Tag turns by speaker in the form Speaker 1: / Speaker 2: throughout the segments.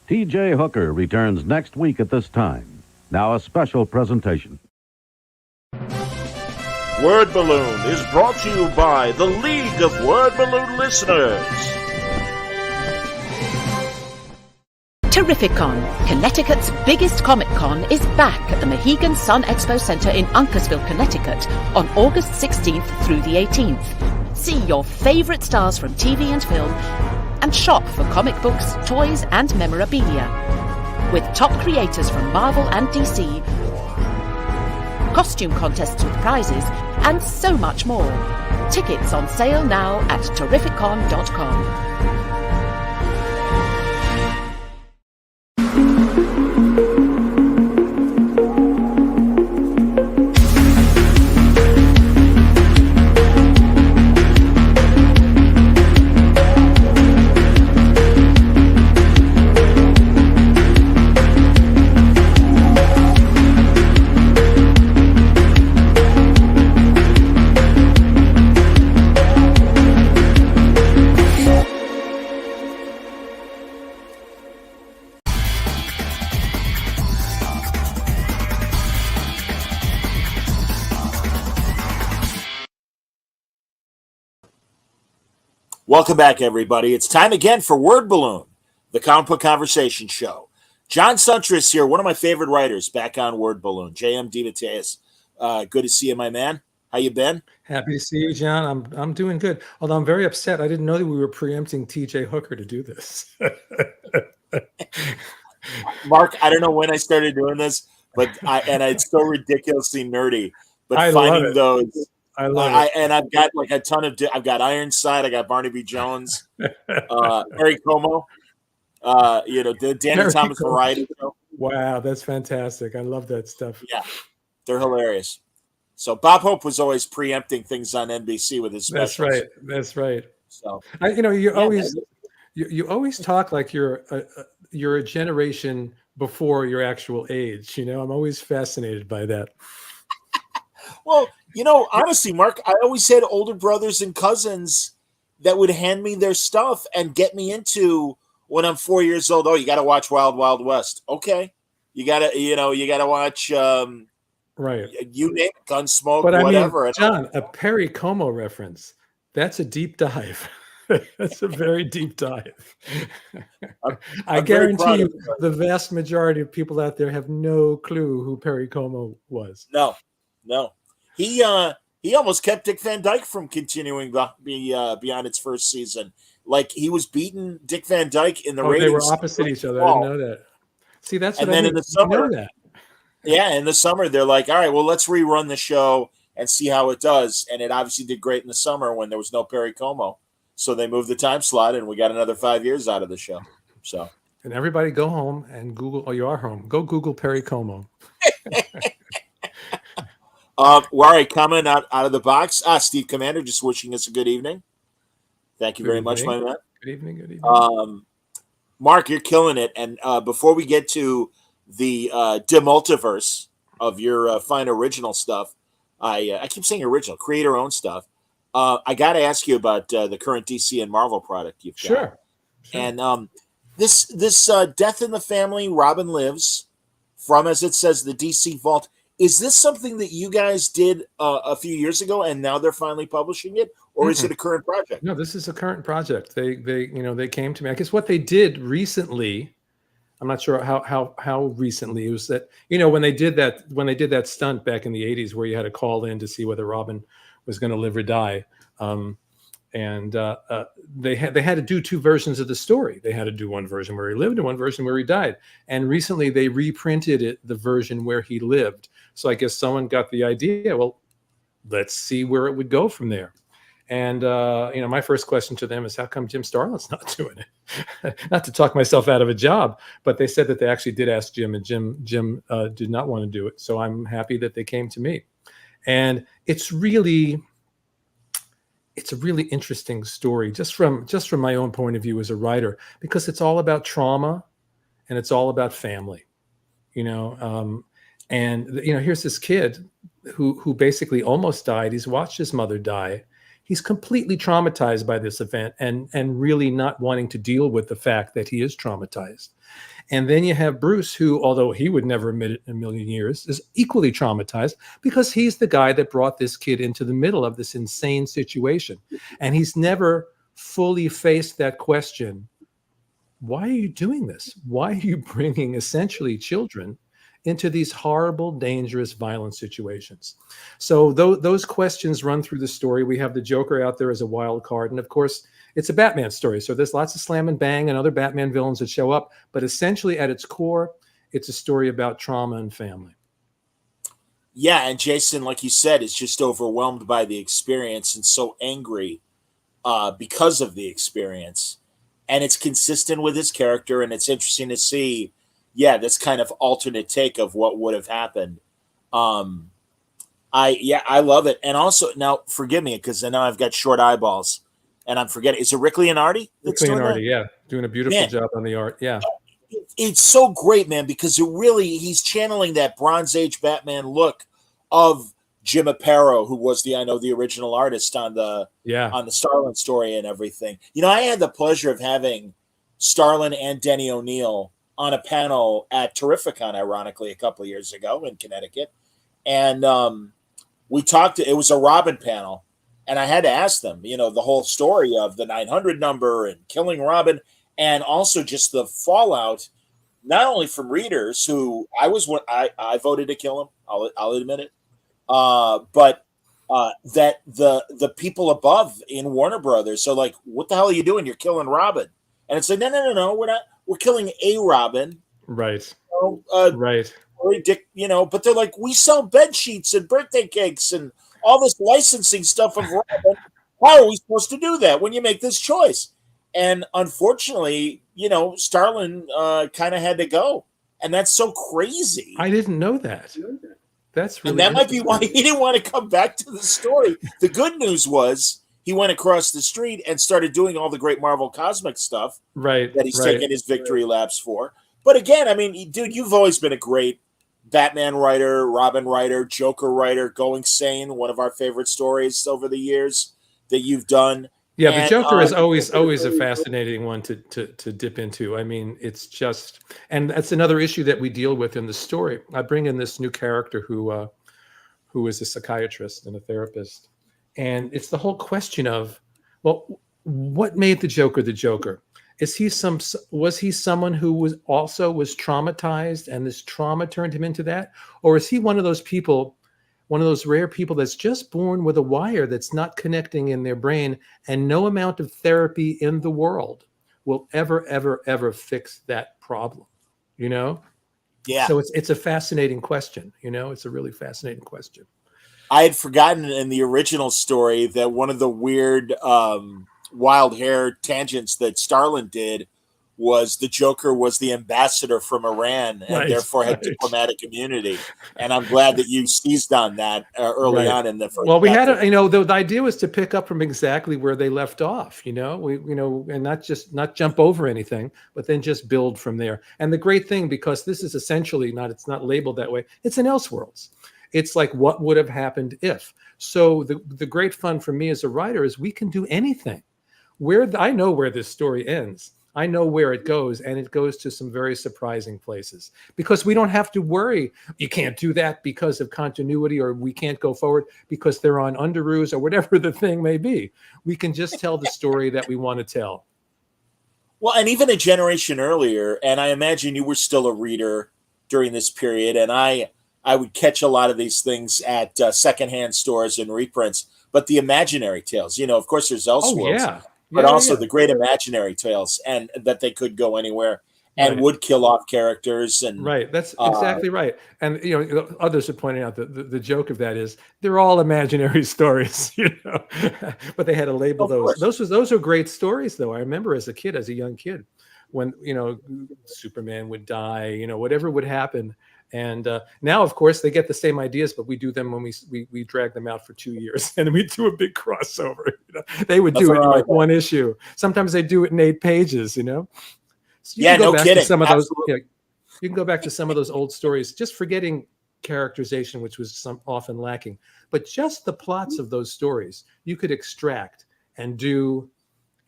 Speaker 1: T.J. Hooker returns next week at this time. Now a special presentation.
Speaker 2: Word Balloon is brought to you by the League of Word Balloon Listeners.
Speaker 3: Terrificon, Connecticut's biggest Comic-Con, is back at the Mohegan Sun Expo Center in Uncasville, Connecticut on August 16th through the 18th. See your favorite stars from TV and film and shop for comic books, toys and memorabilia. With top creators from Marvel and DC, costume contests with prizes, and so much more. Tickets on sale now at Terrificon.com.
Speaker 2: Welcome back, everybody. It's time again for Word Balloon, the comic book conversation show. John Suntress here, one of my favorite writers, back on Word Balloon. J.M. DeMatteis. Good to see you, my man. How you been?
Speaker 4: Happy to see you, John. I'm doing good. Although I'm very upset. I didn't know that we were preempting T.J. Hooker to do this.
Speaker 2: Mark, I don't know when I started doing this, but it's so ridiculously nerdy. But
Speaker 4: I
Speaker 2: finding those.
Speaker 4: I love it.
Speaker 2: And I've got like a ton of. I've got Ironside. I got Barnaby Jones, Harry Como. The Danny
Speaker 4: Harry
Speaker 2: Thomas
Speaker 4: Como.
Speaker 2: Variety Show.
Speaker 4: Wow, that's fantastic. I love that stuff.
Speaker 2: Yeah, they're hilarious. So Bob Hope was always preempting things on NBC with his specials.
Speaker 4: That's right.
Speaker 2: So
Speaker 4: you always talk like you're a generation before your actual age. You know, I'm always fascinated by that.
Speaker 2: Well, honestly, Mark, I always had older brothers and cousins that would hand me their stuff and get me into when I'm 4 years old. Oh, you got to watch Wild Wild West. Okay. You got to watch,
Speaker 4: right.
Speaker 2: You name it, Gunsmoke,
Speaker 4: but
Speaker 2: whatever.
Speaker 4: I mean, John, a Perry Como reference. That's a deep dive. That's a very deep dive. I guarantee you the vast majority of people out there have no clue who Perry Como was.
Speaker 2: No. He almost kept Dick Van Dyke from continuing beyond its first season. Like he was beating Dick Van Dyke in the ratings.
Speaker 4: They were opposite each other. I didn't know that. See, that's what I mean.
Speaker 2: In the summer, in the summer they're like, all right, well, let's rerun the show and see how it does. And it obviously did great in the summer when there was no Perry Como. So they moved the time slot, and we got another 5 years out of the show. So,
Speaker 4: and everybody go home and Google. Oh, you are home. Go Google Perry Como.
Speaker 2: All right, coming out of the box. Steve Commander just wishing us a good evening. Thank you very much, my man.
Speaker 4: Good evening.
Speaker 2: Mark, you're killing it. And before we get to the DeMultiverse of your fine original stuff, I keep saying original, creator-owned stuff. I got to ask you about the current DC and Marvel product you've got.
Speaker 4: Sure.
Speaker 2: And this Death in the Family, Robin Lives, from, as it says, the DC Vault. Is this something that you guys did a few years ago, and now they're finally publishing it, or is it a current project?
Speaker 4: No, this is a current project. They came to me. I guess what they did recently, I'm not sure how recently, it was that when they did that stunt back in the 80s where you had to call in to see whether Robin was going to live or die, and they had to do two versions of the story. They had to do one version where he lived and one version where he died. And recently they reprinted the version where he lived. So I guess someone got the idea, well, let's see where it would go from there. And, my first question to them is, how come Jim Starlin's not doing it? Not to talk myself out of a job, but they said that they actually did ask Jim, and Jim did not want to do it. So I'm happy that they came to me. And it's a really interesting story, just from my own point of view as a writer, because it's all about trauma and it's all about family, and here's this kid who basically almost died. He's watched his mother die. He's completely traumatized by this event and really not wanting to deal with the fact that he is traumatized. And then you have Bruce, who, although he would never admit it in a million years, is equally traumatized because he's the guy that brought this kid into the middle of this insane situation. And he's never fully faced that question. Why are you doing this? Why are you bringing essentially children into these horrible, dangerous, violent situations? So those questions run through the story. We have the Joker out there as a wild card. And of course, it's a Batman story. So there's lots of slam and bang and other Batman villains that show up. But essentially at its core, it's a story about trauma and family.
Speaker 2: Yeah, and Jason, like you said, is just overwhelmed by the experience and so angry because of the experience. And it's consistent with his character, and it's interesting to see, this kind of alternate take of what would have happened. I love it. And also, now forgive me, because I know I've got short eyeballs, and I'm forgetting. Is it Rick Leonardi?
Speaker 4: Rick Leonardi, yeah, doing a beautiful job on the art. Yeah,
Speaker 2: it's so great, man, because he's channeling that Bronze Age Batman look of Jim Aparo, who was the original artist on the Starlin story and everything. I had the pleasure of having Starlin and Denny O'Neil on a panel at Terrificon, ironically, a couple of years ago in Connecticut. And we talked, it was a Robin panel, and I had to ask them, the whole story of the 900 number and killing Robin, and also just the fallout, not only from readers who I voted to kill him, I'll admit it, but that the people above in Warner Brothers are like, what the hell are you doing? You're killing Robin. And it's like, no, we're not. We're killing a Robin.
Speaker 4: Right.
Speaker 2: Right. But they're like, we sell bed sheets and birthday cakes and all this licensing stuff of Robin. How are we supposed to do that when you make this choice? And unfortunately, Starlin kind of had to go. And that's so crazy.
Speaker 4: I didn't know that. That's really,
Speaker 2: and that might be why he didn't want to come back to the story. The good news was he went across the street and started doing all the great Marvel Cosmic stuff that he's taken his victory laps for. But again, I mean, dude, you've always been a great Batman writer, Robin writer, Joker writer, Going Sane, one of our favorite stories over the years that you've done.
Speaker 4: Yeah, the Joker is always a fascinating one to dip into. I mean, it's just, and that's another issue that we deal with in the story. I bring in this new character who is a psychiatrist and a therapist, and it's the whole question of, well, what made the Joker the Joker? Was he someone who was traumatized, and this trauma turned him into that, or is he one of those people? One of those rare people that's just born with a wire that's not connecting in their brain, and no amount of therapy in the world will ever, ever, ever fix that problem, Yeah. So it's a fascinating question, It's a really fascinating question.
Speaker 2: I had forgotten in the original story that one of the weird wild hair tangents that Starlin did was the Joker was the ambassador from Iran and therefore had diplomatic immunity. And I'm glad that you seized on that early on in the first.
Speaker 4: Well, we had the idea was to pick up from exactly where they left off, and not jump over anything, but then just build from there. And the great thing, because this is essentially it's not labeled that way, it's an Elseworlds. It's like, what would have happened if? So the great fun for me as a writer is we can do anything. I know where this story ends. I know where it goes, and it goes to some very surprising places because we don't have to worry. You can't do that because of continuity, or we can't go forward because they're on underoos, or whatever the thing may be. We can just tell the story that we want to tell.
Speaker 2: Well, and even a generation earlier, and I imagine you were still a reader during this period, and I would catch a lot of these things at secondhand stores and reprints, but the imaginary tales, of course there's Elseworlds. But also the great imaginary tales, and that they could go anywhere and would kill off characters. And
Speaker 4: that's exactly right. And others are pointing out that the joke of that is they're all imaginary stories, but they had to label those. Those are great stories, though. I remember as a young kid, when Superman would die, whatever would happen. And now, of course, they get the same ideas, but we do them when we drag them out for 2 years, and we do a big crossover. They would do it in like one issue. Sometimes they do it in 8 pages. So
Speaker 2: no kidding.
Speaker 4: Some of those, you can go back to some of those old stories, just forgetting characterization, which was often lacking. But just the plots of those stories, you could extract and do,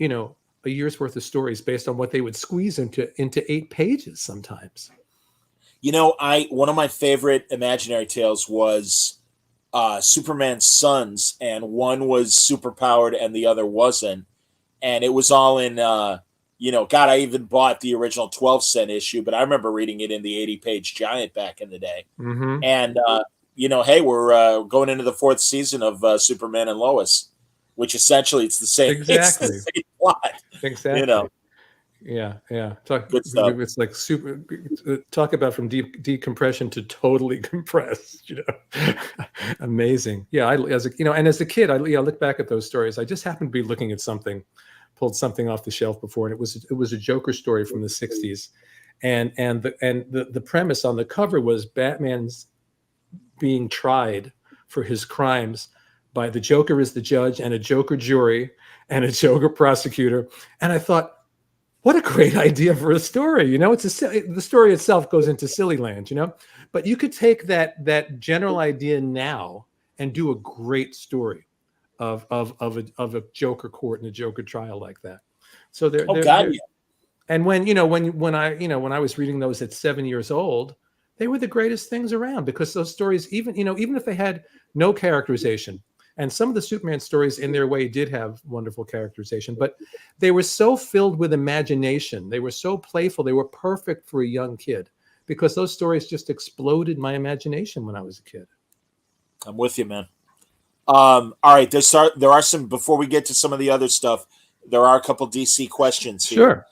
Speaker 4: a year's worth of stories based on what they would squeeze into 8 pages sometimes.
Speaker 2: One of my favorite imaginary tales was Superman's sons, and one was superpowered and the other wasn't. And it was all in, God, I even bought the original 12-cent issue, but I remember reading it in the 80-page giant back in the day.
Speaker 4: Mm-hmm.
Speaker 2: And, hey, we're going into the 4th season of Superman and Lois, which essentially it's the same,
Speaker 4: exactly.
Speaker 2: it's the same plot.
Speaker 4: Exactly. Yeah.
Speaker 2: Good stuff.
Speaker 4: It's like talk about from deep decompression to totally compressed. Amazing. Yeah, as a kid, I look back at those stories. I just happened to be looking at pulled something off the shelf before, and it was a Joker story from the '60s, and the premise on the cover was Batman's being tried for his crimes by the Joker as the judge and a Joker jury and a Joker prosecutor, and I thought, what a great idea for a story. The story itself goes into silly land, but you could take that general idea now and do a great story of a Joker court and a Joker trial like that. So and when I was reading those at 7 years old, they were the greatest things around, because those stories, even if they had no characterization, and some of the Superman stories in their way did have wonderful characterization, but they were so filled with imagination. They were so playful. They were perfect for a young kid, because those stories just exploded my imagination when I was a kid.
Speaker 2: I'm with you, man. All right. There are some, before we get to some of the other stuff, there are a couple DC questions here.
Speaker 4: Sure.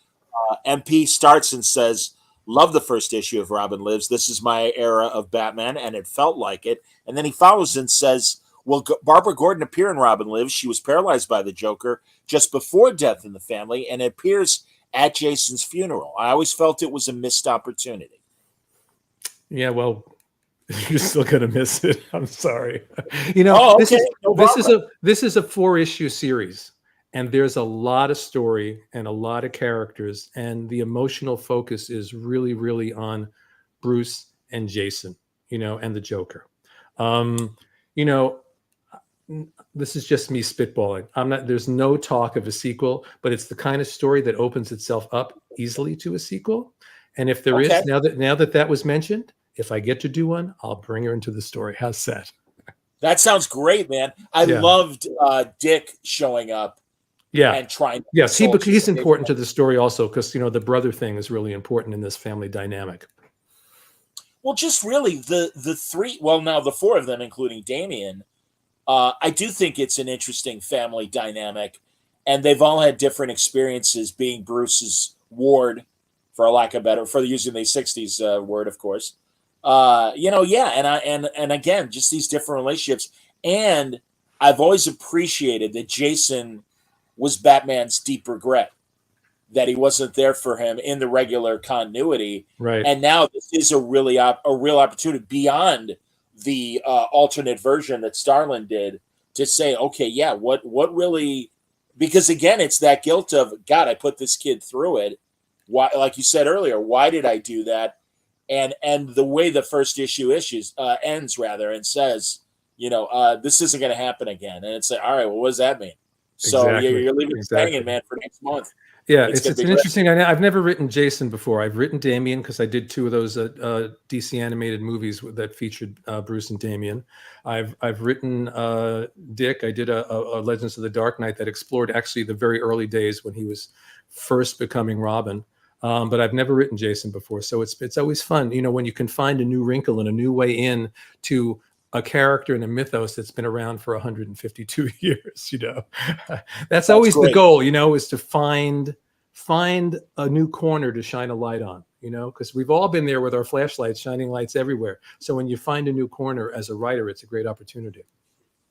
Speaker 2: MP starts and says, love the first issue of Robin Lives. This is my era of Batman, and it felt like it. And then he follows and says, will Barbara Gordon appear in Robin Lives? She was paralyzed by the Joker just before death in the family, and it appears at Jason's funeral. I always felt it was a missed opportunity.
Speaker 4: Yeah, well, you're still gonna miss it. I'm sorry. This is a 4-issue series, and there's a lot of story and a lot of characters, and the emotional focus is really, really on Bruce and Jason, and the Joker. This is just me spitballing. There's no talk of a sequel, but it's the kind of story that opens itself up easily to a sequel. And if there is, now that was mentioned, if I get to do one, I'll bring her into the story. How's that?
Speaker 2: That sounds great, man. I loved Dick showing up.
Speaker 4: Yeah.
Speaker 2: And trying.
Speaker 4: Yes, he's important to the story also, because the brother thing is really important in this family dynamic.
Speaker 2: Well, just really the 3, well, now the 4 of them, including Damian, I do think it's an interesting family dynamic, and they've all had different experiences being Bruce's ward, for lack of better, for using the 60s word, of course. And again, just these different relationships. And I've always appreciated that Jason was Batman's deep regret that he wasn't there for him in the regular continuity.
Speaker 4: Right.
Speaker 2: And now this is a real opportunity beyond the alternate version that Starlin did to say, okay, yeah, what really, because again, it's that guilt of, God, I put this kid through it. Why, like you said earlier, why did I do that? And the way the first issue ends and says, this isn't going to happen again. And it's like, all right, well, what does that mean? So you're leaving it hanging, man, for next month.
Speaker 4: Yeah, it's an interesting. I've never written Jason before. I've written Damian because I did 2 of those DC animated movies that featured Bruce and Damian. I've written Dick. I did a Legends of the Dark Knight that explored actually the very early days when he was first becoming Robin. But I've never written Jason before, so it's always fun, when you can find a new wrinkle and a new way in to a character and a mythos that's been around for 152 years. That's always great. The goal, is to find a new corner to shine a light on, because we've all been there with our flashlights, shining lights everywhere. So when you find a new corner as a writer, it's a great opportunity.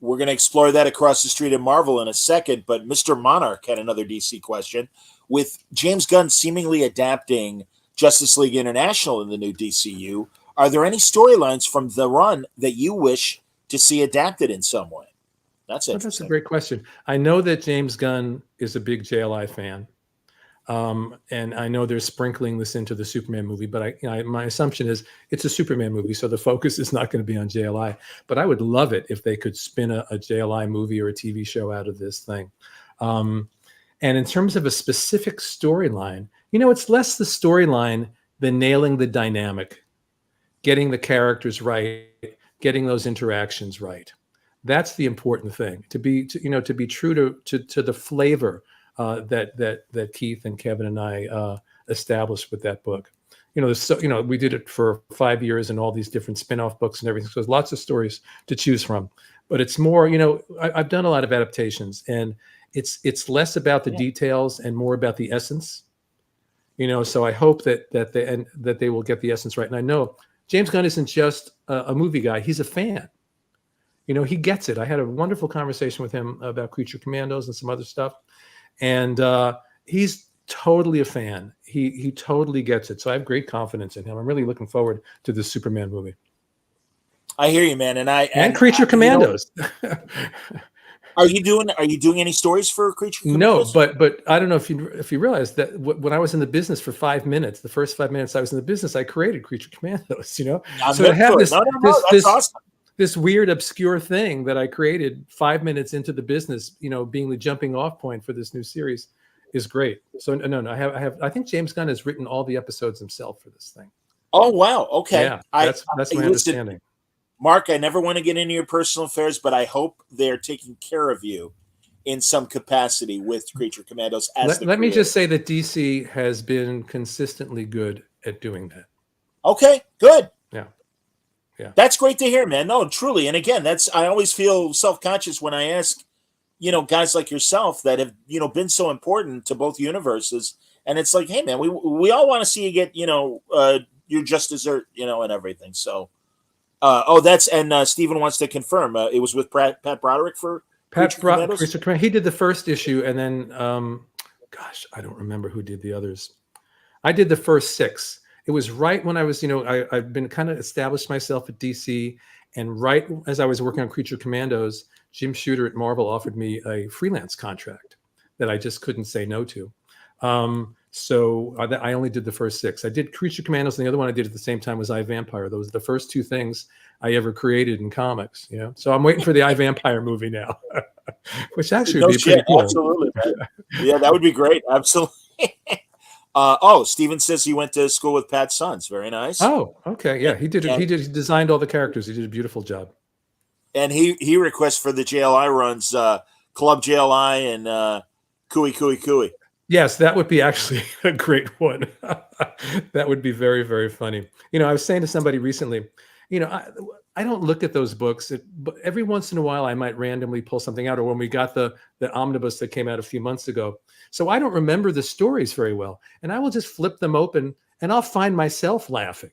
Speaker 2: We're going to explore that across the street in Marvel in a second, but Mr. Monarch had another DC question. With James Gunn seemingly adapting Justice League International in the new DCU, are there any storylines from the run that you wish to see adapted in some way? That's interesting.
Speaker 4: That's a great question. I know that James Gunn is a big JLI fan. And I know they're sprinkling this into the Superman movie, but my assumption is it's a Superman movie, so the focus is not going to be on JLI. But I would love it if they could spin a JLI movie or a TV show out of this thing. And in terms of a specific storyline, it's less the storyline than nailing the dynamic, getting the characters right, getting those interactions right. That's the important thing, to be true to the flavor that Keith and Kevin and I established with that book. We did it for 5 years and all these different spin-off books and everything. So there's lots of stories to choose from. But it's more, I've done a lot of adaptations, and it's less about the details and more about the essence. So I hope that they will get the essence right. And I know James Gunn isn't just a movie guy; he's a fan. He gets it. I had a wonderful conversation with him about Creature Commandos and some other stuff. And he's totally a fan. He totally gets it. So I have great confidence in him. I'm really looking forward to this Superman movie.
Speaker 2: I hear you, man. And
Speaker 4: Creature Commandos.
Speaker 2: Are you doing any stories for Creature Commandos?
Speaker 4: No, but I don't know if you realize that when I was in the business for 5 minutes, the first 5 minutes I was in the business, I created Creature Commandos. So to have this
Speaker 2: awesome.
Speaker 4: This weird, obscure thing that I created 5 minutes into the business, being the jumping off point for this new series, is great. So no, I think James Gunn has written all the episodes himself for this thing.
Speaker 2: Oh wow, okay.
Speaker 4: Yeah, that's my understanding.
Speaker 2: Mark, I never want to get into your personal affairs, but I hope they're taking care of you in some capacity with Creature Commandos.
Speaker 4: Let me just say that DC has been consistently good at doing that.
Speaker 2: Okay, good.
Speaker 4: Yeah.
Speaker 2: That's great to hear, man. No, truly. And again, I always feel self-conscious when I ask, guys like yourself that have, been so important to both universes. And it's like, hey, man, we all want to see you get, your just dessert, and everything. So, Stephen wants to confirm it was with Pat Broderick for
Speaker 4: Creature Commandos. He did the first issue, and then, I don't remember who did the others. I did the first 6. It was right when I was, I've been kind of established myself at DC, and right as I was working on Creature Commandos, Jim Shooter at Marvel offered me a freelance contract that I just couldn't say no to. So I only did the first 6. I did Creature Commandos, and the other one I did at the same time was I, Vampire. Those are the first 2 things I ever created in comics. So I'm waiting for the I, Vampire movie now, which actually would be pretty cool.
Speaker 2: Absolutely, man. Yeah, that would be great. Absolutely. Steven says he went to school with Pat's sons. Very nice. Oh, okay.
Speaker 4: Yeah, he did. He designed all the characters. He did a beautiful job.
Speaker 2: And he requests for the JLI runs, Club JLI and Cooey Cooey Cooey.
Speaker 4: Yes, that would be actually a great one. That would be very, very funny. I was saying to somebody recently, I don't look at those books, but every once in a while I might randomly pull something out. Or when we got the omnibus that came out a few months ago, so I don't remember the stories very well, and I will just flip them open, and I'll find myself laughing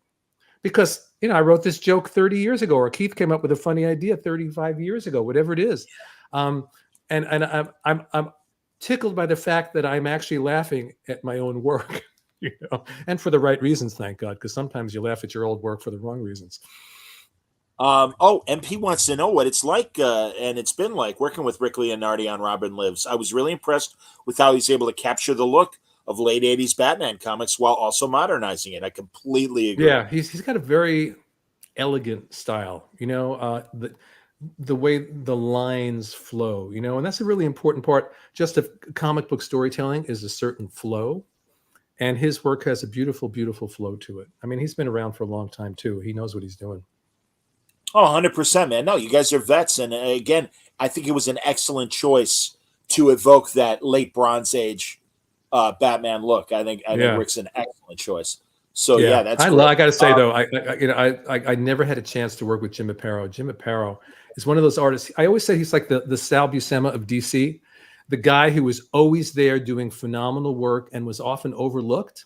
Speaker 4: because I wrote this joke 30 years ago, or Keith came up with a funny idea 35 years ago, whatever it is, and I'm tickled by the fact that I'm actually laughing at my own work, and for the right reasons, thank God, because sometimes you laugh at your old work for the wrong reasons.
Speaker 2: MP wants to know what it's like, and it's been like working with Rick Leonardi on Robin Lives. I was really impressed with how he's able to capture the look of late 80s Batman comics while also modernizing it. I completely agree.
Speaker 4: Yeah, he's got a very elegant style, the way the lines flow, and that's a really important part. Just of comic book storytelling is a certain flow, and his work has a beautiful, beautiful flow to it. I mean, he's been around for a long time too. He knows what he's doing.
Speaker 2: Oh, 100%, man. No, you guys are vets. And again, I think it was an excellent choice to evoke that late Bronze Age Batman look. I think Rick's an excellent choice. So that's
Speaker 4: I got to say though, I never had a chance to work with Jim Aparo. Jim Aparo is one of those artists. I always say he's like the Sal Buscema of DC, the guy who was always there doing phenomenal work and was often overlooked.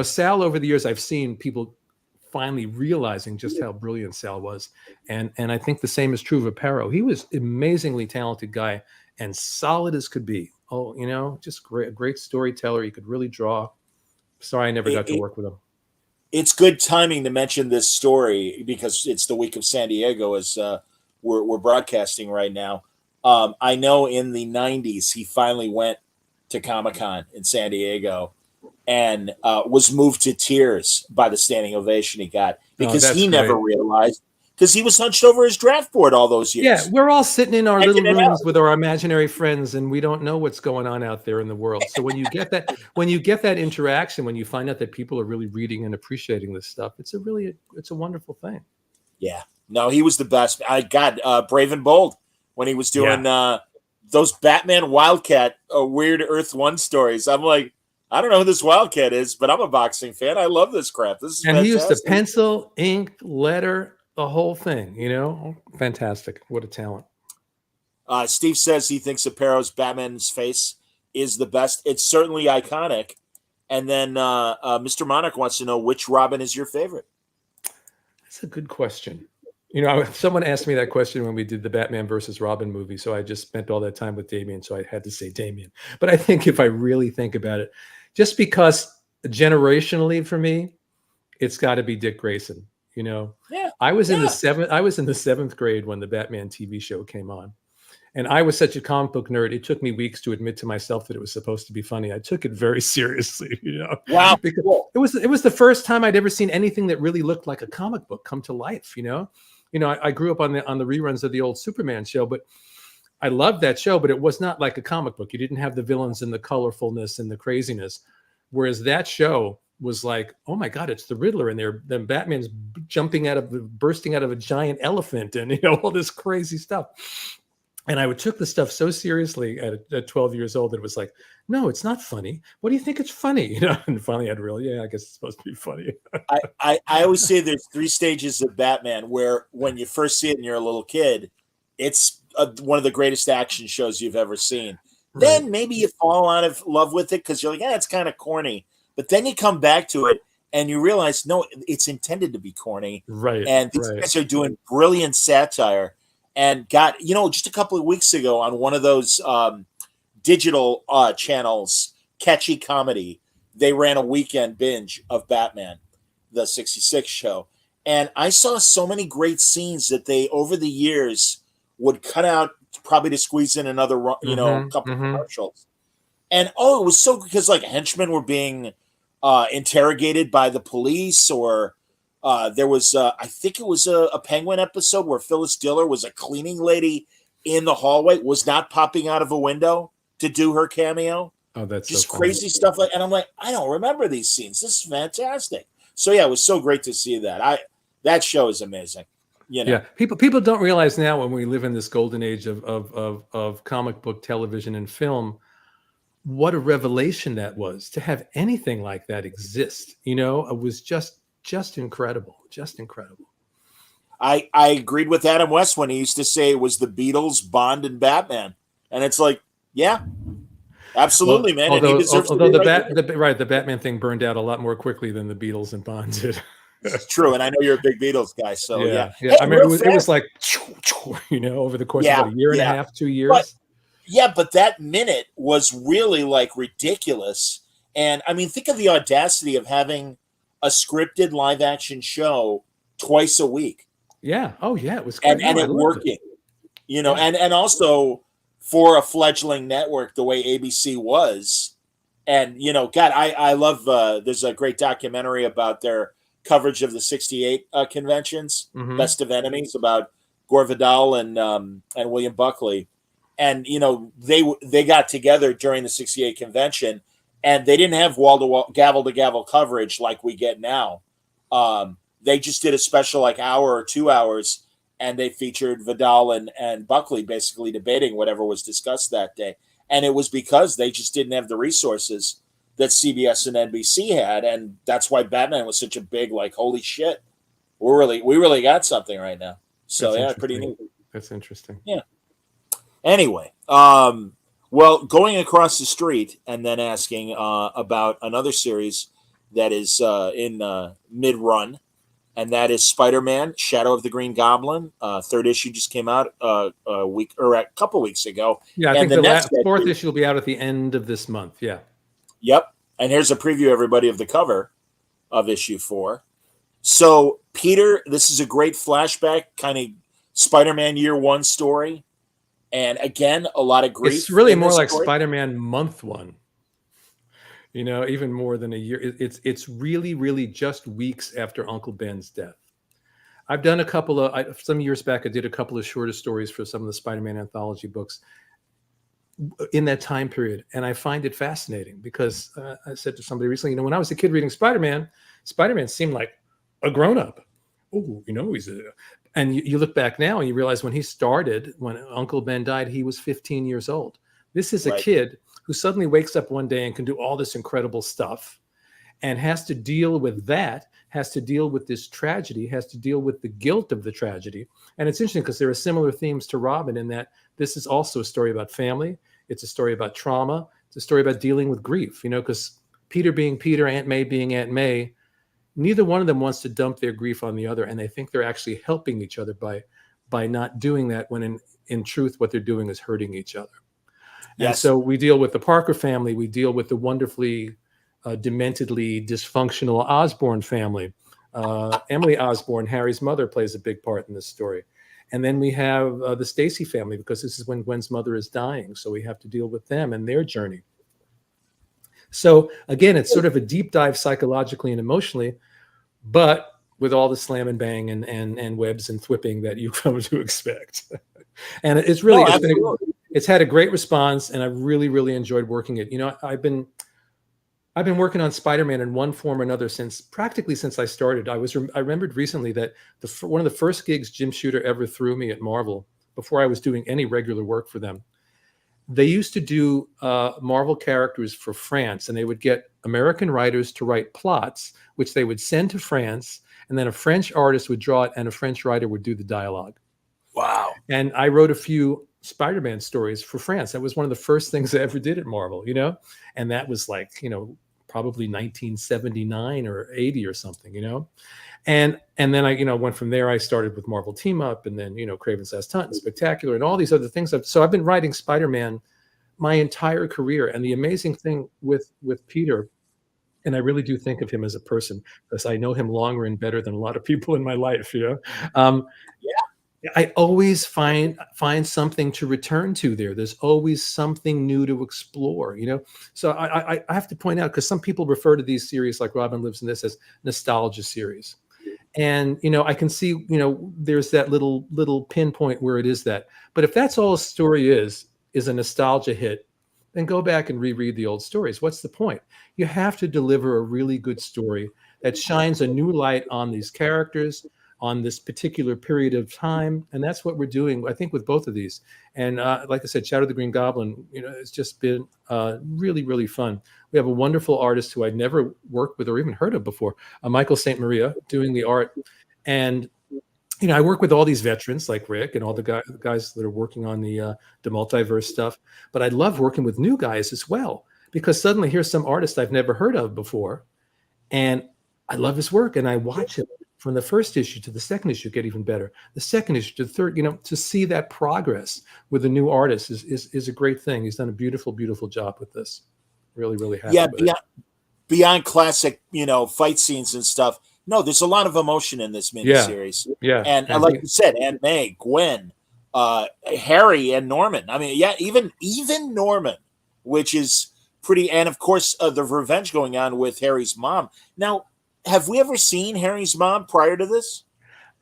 Speaker 4: Sal, over the years, I've seen people finally realizing just how brilliant Sal was. And I think the same is true of Aparo. He was amazingly talented guy and solid as could be. Just a great storyteller. He could really draw. Sorry, I never got to work with him.
Speaker 2: It's good timing to mention this story because it's the week of San Diego as we're broadcasting right now. I know in the 90s, he finally went to Comic-Con in San Diego and was moved to tears by the standing ovation he got because he never realized, because he was hunched over his draft board all those years.
Speaker 4: Yeah, we're all sitting in our little rooms with our imaginary friends, and we don't know what's going on out there in the world. So when you get that interaction, when you find out that people are really reading and appreciating this stuff, it's a wonderful thing.
Speaker 2: Yeah, no, he was the best. I got Brave and Bold when he was doing those Batman Wildcat Weird Earth 1 stories. I'm like, I don't know who this Wildcat is, but I'm a boxing fan. I love this crap. This is fantastic.
Speaker 4: He used the pencil, ink, letter, the whole thing, fantastic. What a talent.
Speaker 2: Steve says he thinks Apparo's Batman's face is the best. It's certainly iconic. And then Mr. Monarch wants to know, which Robin is your favorite?
Speaker 4: That's a good question. Someone asked me that question when we did the Batman versus Robin movie, so I just spent all that time with Damian, so I had to say Damian. But I think if I really think about it, just because generationally for me, it's got to be Dick Grayson. I was in the seventh grade when the Batman TV show came on, and I was such a comic book nerd. It took me weeks to admit to myself that it was supposed to be funny. I took it very seriously.
Speaker 2: Wow,
Speaker 4: because it was the first time I'd ever seen anything that really looked like a comic book come to life. I grew up on the reruns of the old Superman show, but I loved that show, but it was not like a comic book. You didn't have the villains and the colorfulness and the craziness. Whereas that show was like, oh my God, it's the Riddler. And then Batman's bursting out of a giant elephant and, all this crazy stuff. And I took the stuff so seriously at 12 years old that it was like, no, it's not funny. What do you think it's funny? And finally I'd realize, I guess it's supposed to be funny.
Speaker 2: I always say there's 3 stages of Batman where when you first see it and you're a little kid, it's one of the greatest action shows you've ever seen. Right. Then maybe you fall out of love with it because you're like, it's kind of corny. But then you come back to it and you realize, no, it's intended to be corny.
Speaker 4: Right.
Speaker 2: And these guys are doing brilliant satire. And just a couple of weeks ago on one of those digital channels, Catchy Comedy, they ran a weekend binge of Batman, the 66 show. And I saw so many great scenes that they, over the years, would cut out probably to squeeze in another, couple of commercials. And, it was so, because like henchmen were being interrogated by the police, or there was, I think it was a Penguin episode where Phyllis Diller was a cleaning lady in the hallway, was not popping out of a window to do her cameo.
Speaker 4: Oh, that's
Speaker 2: just
Speaker 4: so
Speaker 2: crazy stuff. And I'm like, I don't remember these scenes. This is fantastic. So yeah, it was so great to see that. That show is amazing.
Speaker 4: Yeah, people don't realize now, when we live in this golden age of comic book television and film, what a revelation that was to have anything like that exist. It was just incredible, just incredible.
Speaker 2: I agreed with Adam West when he used to say it was the Beatles, Bond, and Batman, and it's like, yeah, absolutely, man.
Speaker 4: Although,
Speaker 2: and he deserves
Speaker 4: the Batman thing burned out a lot more quickly than the Beatles and Bond did.
Speaker 2: It's true, and I know you're a big Beatles guy, so yeah.
Speaker 4: Hey, I remember it was like, over the course of about a year and a half, 2 years.
Speaker 2: But that minute was really like ridiculous. And I mean, think of the audacity of having a scripted live action show twice a week.
Speaker 4: Yeah. Oh yeah, it was great.
Speaker 2: And it working. And also for a fledgling network the way ABC was. And God, I love there's a great documentary about their coverage of the 68 conventions, Best of Enemies, about Gore Vidal and William Buckley. And they got together during the 68 convention, and they didn't have wall-to-wall, gavel-to-gavel coverage like we get now. They just did a special like hour or 2 hours, and they featured Vidal and Buckley basically debating whatever was discussed that day. And it was because they just didn't have the resources that CBS and NBC had, and that's why Batman was such a big, like, holy shit, we really got something right now. So
Speaker 4: that's
Speaker 2: pretty neat.
Speaker 4: That's interesting.
Speaker 2: Yeah. Anyway, well, going across the street and then asking about another series that is in mid-run, and that is Spider-Man: Shadow of the Green Goblin. Third issue just came out a couple weeks ago.
Speaker 4: Yeah, I think the fourth issue will be out at the end of this month. Yeah.
Speaker 2: Yep. And here's a preview, everybody, of the cover of issue 4. So, Peter, this is a great flashback, kind of Spider-Man Year 1 story. And again, a lot of grief.
Speaker 4: It's really
Speaker 2: in
Speaker 4: more
Speaker 2: this
Speaker 4: like
Speaker 2: story.
Speaker 4: Spider-Man month one. You know, even more than a year. It's really, really just weeks after Uncle Ben's death. I've done a couple of, some years back, I did a couple of shorter stories for some of the Spider-Man anthology books in that time period. And I find it fascinating because I said to somebody recently, you know, when I was a kid reading Spider-Man, Spider-Man seemed like a grown-up. Oh, you know, and you look back now and you realize when he started, when Uncle Ben died, he was 15 years old. This is a kid who suddenly wakes up one day and can do all this incredible stuff and has to deal with that, has to deal with this tragedy, has to deal with the guilt of the tragedy. And it's interesting because there are similar themes to Robin in that this is also a story about family. It's a story about trauma. It's a story about dealing with grief, you know, because Peter being Peter, Aunt May being Aunt May, neither one of them wants to dump their grief on the other. And they think they're actually helping each other by not doing that when in truth, what they're doing is hurting each other. And so we deal with the Parker family. We deal with the wonderfully dementedly dysfunctional Osborn family. Emily Osborn, Harry's mother, plays a big part in this story. And then we have the Stacy family, because this is when Gwen's mother is dying. So we have to deal with them and their journey. So again, it's sort of a deep dive psychologically and emotionally, but with all the slam and bang and webs and thwipping that you come to expect. And it's really, it's had a great response, and I really, really enjoyed working it. You know, I've been working on Spider-Man in one form or another since I started. I remembered recently that one of the first gigs Jim Shooter ever threw me at Marvel, before I was doing any regular work for them, they used to do Marvel characters for France, and they would get American writers to write plots, which they would send to France, and then a French artist would draw it, and a French writer would do the dialogue.
Speaker 2: Wow.
Speaker 4: And I wrote a few Spider-Man stories for France. That was one of the first things I ever did at Marvel, you know? And that was like, you know, probably 1979 or 80 or something, you know? And then I, you know, went from there. I started with Marvel Team Up, and then, you know, Kraven's Last Hunt and Spectacular and all these other things. So I've been writing Spider-Man my entire career. And the amazing thing with Peter, and I really do think of him as a person, because I know him longer and better than a lot of people in my life, you know? I always find something to return to there. There's always something new to explore, you know? So I have to point out, because some people refer to these series like Robin Lives in This as nostalgia series. And, you know, I can see, you know, there's that little pinpoint where it is that. But if that's all a story is a nostalgia hit, then go back and reread the old stories. What's the point? You have to deliver a really good story that shines a new light on these characters, on this particular period of time. And that's what we're doing, I think, with both of these. And like I said, Shadow the Green Goblin, you know, it's just been really, really fun. We have a wonderful artist who I'd never worked with or even heard of before, Michael St. Maria, doing the art. And, you know, I work with all these veterans like Rick and all the guys that are working on the multiverse stuff. But I love working with new guys as well, because suddenly here's some artist I've never heard of before. And I love his work, and I watch it from the first issue to the second issue get even better. The second issue to the third, you know, to see that progress with a new artist is a great thing. He's done a beautiful, beautiful job with this. Really, really happy with it.
Speaker 2: Beyond classic, you know, fight scenes and stuff. No, there's a lot of emotion in this miniseries.
Speaker 4: Yeah.
Speaker 2: And like you said, Aunt May, Gwen, Harry, and Norman. I mean, yeah, even Norman, which is pretty, and of course the revenge going on with Harry's mom. Now, have we ever seen Harry's mom prior to this?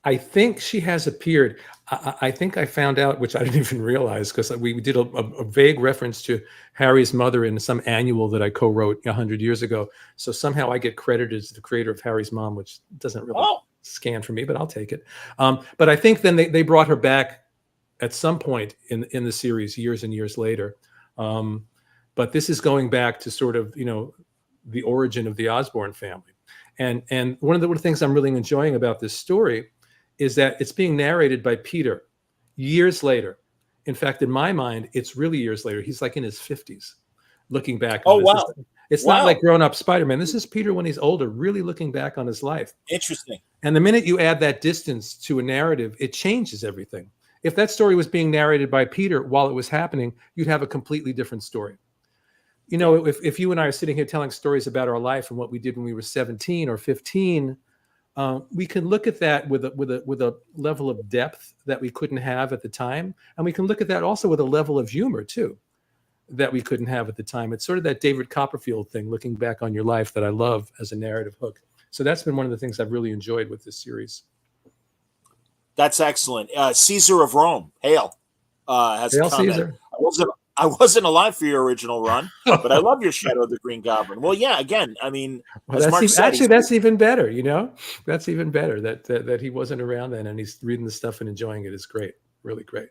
Speaker 4: I think she has appeared. I think I found out, which I didn't even realize, because we did a vague reference to Harry's mother in some annual that I co-wrote 100 years ago. So somehow I get credited as the creator of Harry's mom, which doesn't really scan for me, but I'll take it. But I think then they brought her back at some point in the series years and years later. But this is going back to sort of, you know, the origin of the Osborn family. And one of the things I'm really enjoying about this story is that it's being narrated by Peter years later. In fact, in my mind, it's really years later. He's like in his 50s looking back.
Speaker 2: Oh, wow.
Speaker 4: It's not like grown-up Spider-Man. This is Peter when he's older, really looking back on his life.
Speaker 2: Interesting.
Speaker 4: And the minute you add that distance to a narrative, it changes everything. If that story was being narrated by Peter while it was happening, you'd have a completely different story. You know, if you and I are sitting here telling stories about our life and what we did when we were 17 or 15, we can look at that with a level of depth that we couldn't have at the time, and we can look at that also with a level of humor too that we couldn't have at the time. It's sort of that David Copperfield thing, looking back on your life, that I love as a narrative hook. So that's been one of the things I've really enjoyed with this series.
Speaker 2: That's excellent. Caesar of Rome, hail, has
Speaker 4: Hail
Speaker 2: a comment.
Speaker 4: Caesar.
Speaker 2: I wasn't alive for your original run, but I love your Shadow of the Green Goblin. Well, yeah, again, I mean,
Speaker 4: well, that's even better, you know? That's even better that he wasn't around then and he's reading the stuff and enjoying it is great. Really great.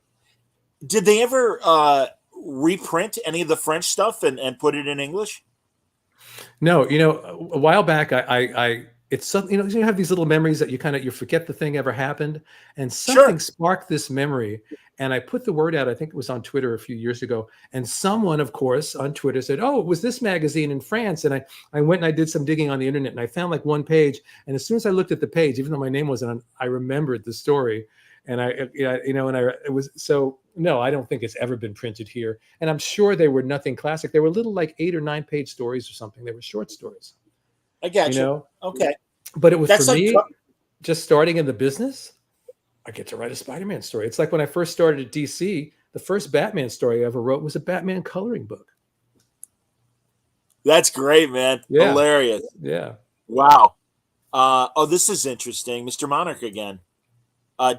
Speaker 2: Did they ever reprint any of the French stuff and put it in English?
Speaker 4: No, you know, a while back, it's something, you know, you have these little memories that you forget the thing ever happened, and something sparked this memory. And I put the word out, I think it was on Twitter a few years ago. And someone, of course, on Twitter said, oh, it was this magazine in France. And I went and I did some digging on the internet and I found like one page. And as soon as I looked at the page, even though my name wasn't on, I remembered the story. And it was, so no, I don't think it's ever been printed here. And I'm sure they were nothing classic. They were little like 8 or 9 page stories or something. They were short stories.
Speaker 2: I got you.
Speaker 4: Know?
Speaker 2: Okay.
Speaker 4: But it was
Speaker 2: That's
Speaker 4: for
Speaker 2: like
Speaker 4: me, just starting in the business, I get to write a Spider-Man story. It's like when I first started at DC, the first Batman story I ever wrote was a Batman coloring book.
Speaker 2: That's great, man.
Speaker 4: Yeah.
Speaker 2: Hilarious.
Speaker 4: Yeah.
Speaker 2: Wow. This is interesting. Mr. Monarch again.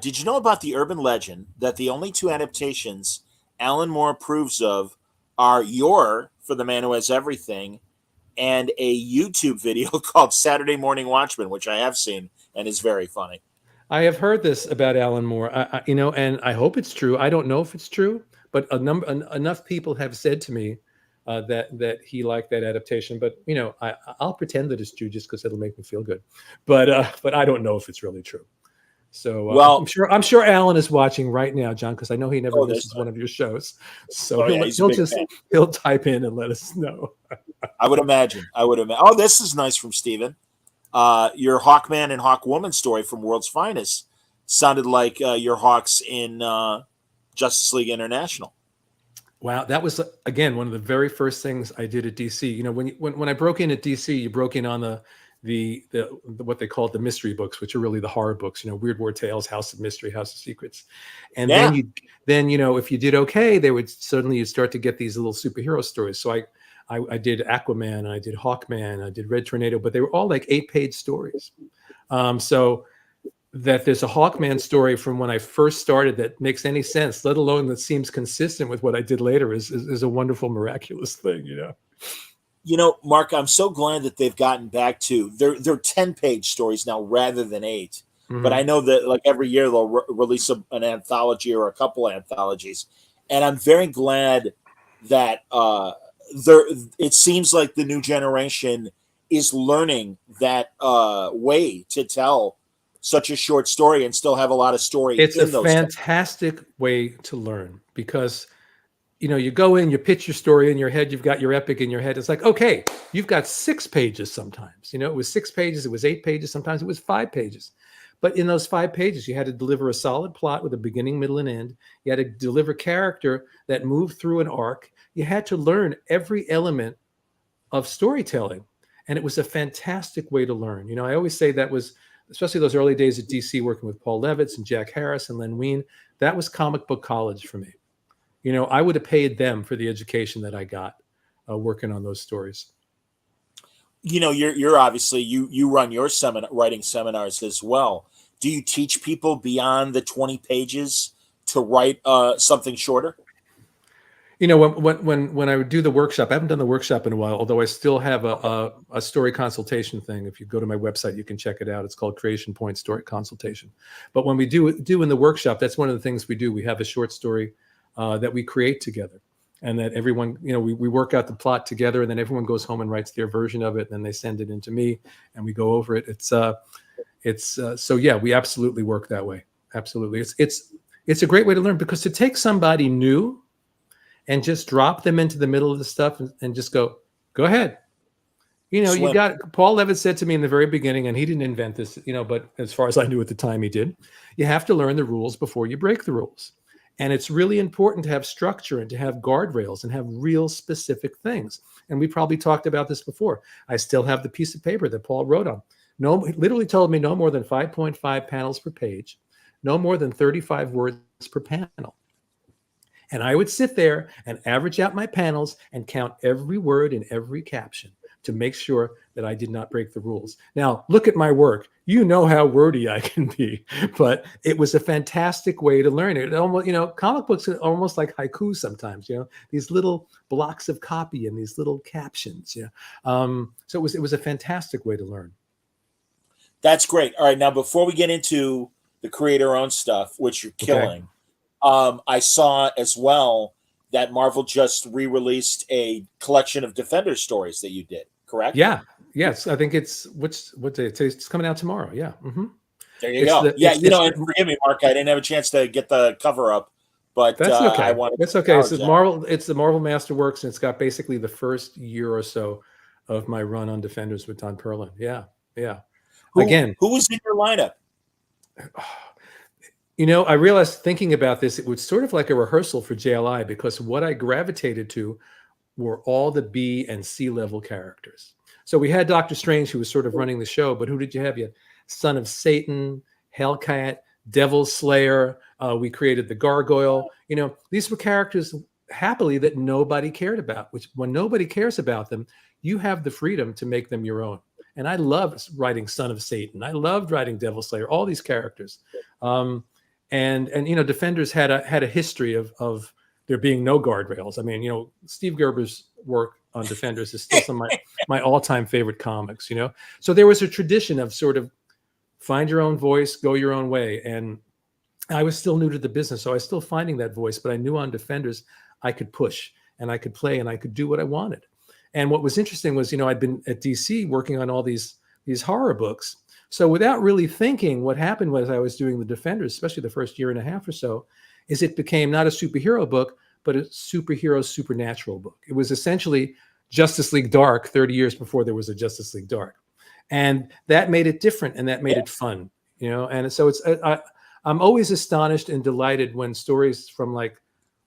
Speaker 2: Did you know about the urban legend that the only 2 adaptations Alan Moore approves of are Your for the Man Who Has Everything and a YouTube video called Saturday Morning Watchman, which I have seen and is very funny?
Speaker 4: I have heard this about Alan Moore, and I hope it's true. I don't know if it's true, but enough people have said to me that he liked that adaptation. But you know, I'll pretend that it's true just because it'll make me feel good. But I don't know if it's really true. So well, I'm sure Alan is watching right now, John, because I know he never misses one of your shows. So he'll type in and let us know.
Speaker 2: I would imagine. Oh, this is nice from Steven. Your Hawkman and Hawkwoman story from World's Finest sounded like your Hawks in Justice League International.
Speaker 4: Wow, that was again one of the very first things I did at DC. You know, when I broke in at DC, you broke in on the what they called the mystery books, which are really the horror books. You know, Weird War Tales, House of Mystery, House of Secrets, and then you know, if you did okay, they would suddenly you'd start to get these little superhero stories. So I did Aquaman, I did Hawkman, I did Red Tornado, but they were all like 8-page stories. So that there's a Hawkman story from when I first started that makes any sense, let alone that seems consistent with what I did later, is a wonderful, miraculous thing, you know.
Speaker 2: You know, Mark, I'm so glad that they've gotten back to they're 10-page stories now rather than 8. Mm-hmm. But I know that like every year they'll release an anthology or a couple anthologies, and I'm very glad that it seems like the new generation is learning that way to tell such a short story and still have a lot of story.
Speaker 4: It's a fantastic way to learn because, you know, you go in, you pitch your story in your head, you've got your epic in your head. It's like, okay, you've got 6 pages sometimes. You know, it was 6 pages, it was 8 pages, sometimes it was 5 pages. But in those 5 pages, you had to deliver a solid plot with a beginning, middle, and end. You had to deliver character that moved through an arc. You had to learn every element of storytelling. And it was a fantastic way to learn. You know, I always say that was, especially those early days at DC, working with Paul Levitz and Jack Harris and Len Wein, that was comic book college for me. You know, I would have paid them for the education that I got working on those stories.
Speaker 2: You know, you're obviously, you run your writing seminars as well. Do you teach people beyond the 20 pages to write something shorter?
Speaker 4: You know, when I would do the workshop, I haven't done the workshop in a while, although I still have a story consultation thing. If you go to my website, you can check it out. It's called Creation Point Story Consultation. But when we do in the workshop, that's one of the things we do. We have a short story that we create together, and that everyone, you know, we work out the plot together, and then everyone goes home and writes their version of it, and then they send it in to me, and we go over it. So yeah, we absolutely work that way. Absolutely, it's a great way to learn, because to take somebody new and just drop them into the middle of the stuff and just go ahead. You know, you got, Paul Levitz said to me in the very beginning, and he didn't invent this, you know, but as far as I knew at the time, he did. You have to learn the rules before you break the rules. And it's really important to have structure and to have guardrails and have real specific things. And we probably talked about this before. I still have the piece of paper that Paul wrote on. No, he literally told me no more than 5.5 panels per page, no more than 35 words per panel. And I would sit there and average out my panels and count every word in every caption to make sure that I did not break the rules. Now, look at my work. You know how wordy I can be, but it was a fantastic way to learn it. Almost, comic books are almost like haiku sometimes, these little blocks of copy and these little captions. So it was a fantastic way to learn.
Speaker 2: That's great. All right. Now, before we get into the creator-owned stuff, which you're killing, I saw as well that Marvel just re-released a collection of Defender stories that you did, correct?
Speaker 4: Yeah. Yes. I think it's what day? It's coming out tomorrow. Yeah. Mm-hmm.
Speaker 2: There you go. And forgive me, Mark, I didn't have a chance to get the cover up, but
Speaker 4: that's okay.
Speaker 2: I wanted.
Speaker 4: That's okay. It's Marvel. It's the Marvel Masterworks, and it's got basically the first year or so of my run on Defenders with Don Perlin. Yeah. Yeah.
Speaker 2: Who was in your lineup?
Speaker 4: I realized thinking about this, it was sort of like a rehearsal for JLI, because what I gravitated to were all the B and C level characters. So we had Doctor Strange, who was sort of running the show, but who did you have? You had Son of Satan, Hellcat, Devil Slayer. We created the Gargoyle. These were characters happily that nobody cared about, which when nobody cares about them, you have the freedom to make them your own. And I loved writing Son of Satan. I loved writing Devil Slayer, all these characters. And Defenders had a history of there being no guardrails. I mean, Steve Gerber's work on Defenders is still some of my all-time favorite comics, So there was a tradition of sort of find your own voice, go your own way. And I was still new to the business, so I was still finding that voice, but I knew on Defenders I could push and I could play and I could do what I wanted. And what was interesting was, I'd been at DC working on all these horror books. So without really thinking, what happened was I was doing the Defenders, especially the first year and a half or so, is it became not a superhero book, but a superhero supernatural book. It was essentially Justice League Dark 30 years before there was a Justice League Dark. And that made it different and that made it fun, And so I'm always astonished and delighted when stories from like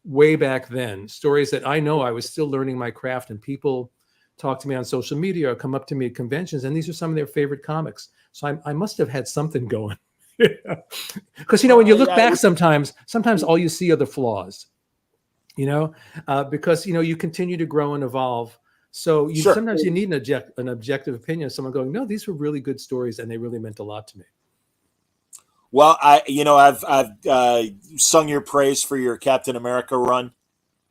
Speaker 4: way back then, stories that I know I was still learning my craft, and people talk to me on social media or come up to me at conventions, and these are some of their favorite comics. So I must have had something going. Because, when you look back sometimes all you see are the flaws, because, you continue to grow and evolve. So sometimes you need an objective opinion of someone going, no, these were really good stories and they really meant a lot to me.
Speaker 2: Well, I've sung your praise for your Captain America run,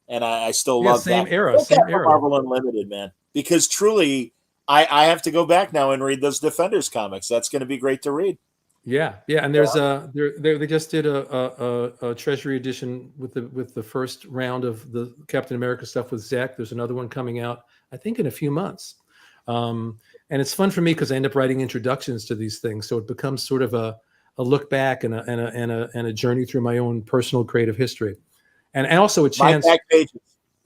Speaker 2: and I still love
Speaker 4: same
Speaker 2: that.
Speaker 4: Era.
Speaker 2: Marvel Unlimited, man. Because truly, I have to go back now and read those Defenders comics. That's going to be great to read.
Speaker 4: Yeah, and there's they just did a Treasury edition with the first round of the Captain America stuff with Zach. There's another one coming out, I think, in a few months. And it's fun for me because I end up writing introductions to these things, so it becomes sort of a look back and a journey through my own personal creative history, and also a chance.
Speaker 2: My back pages,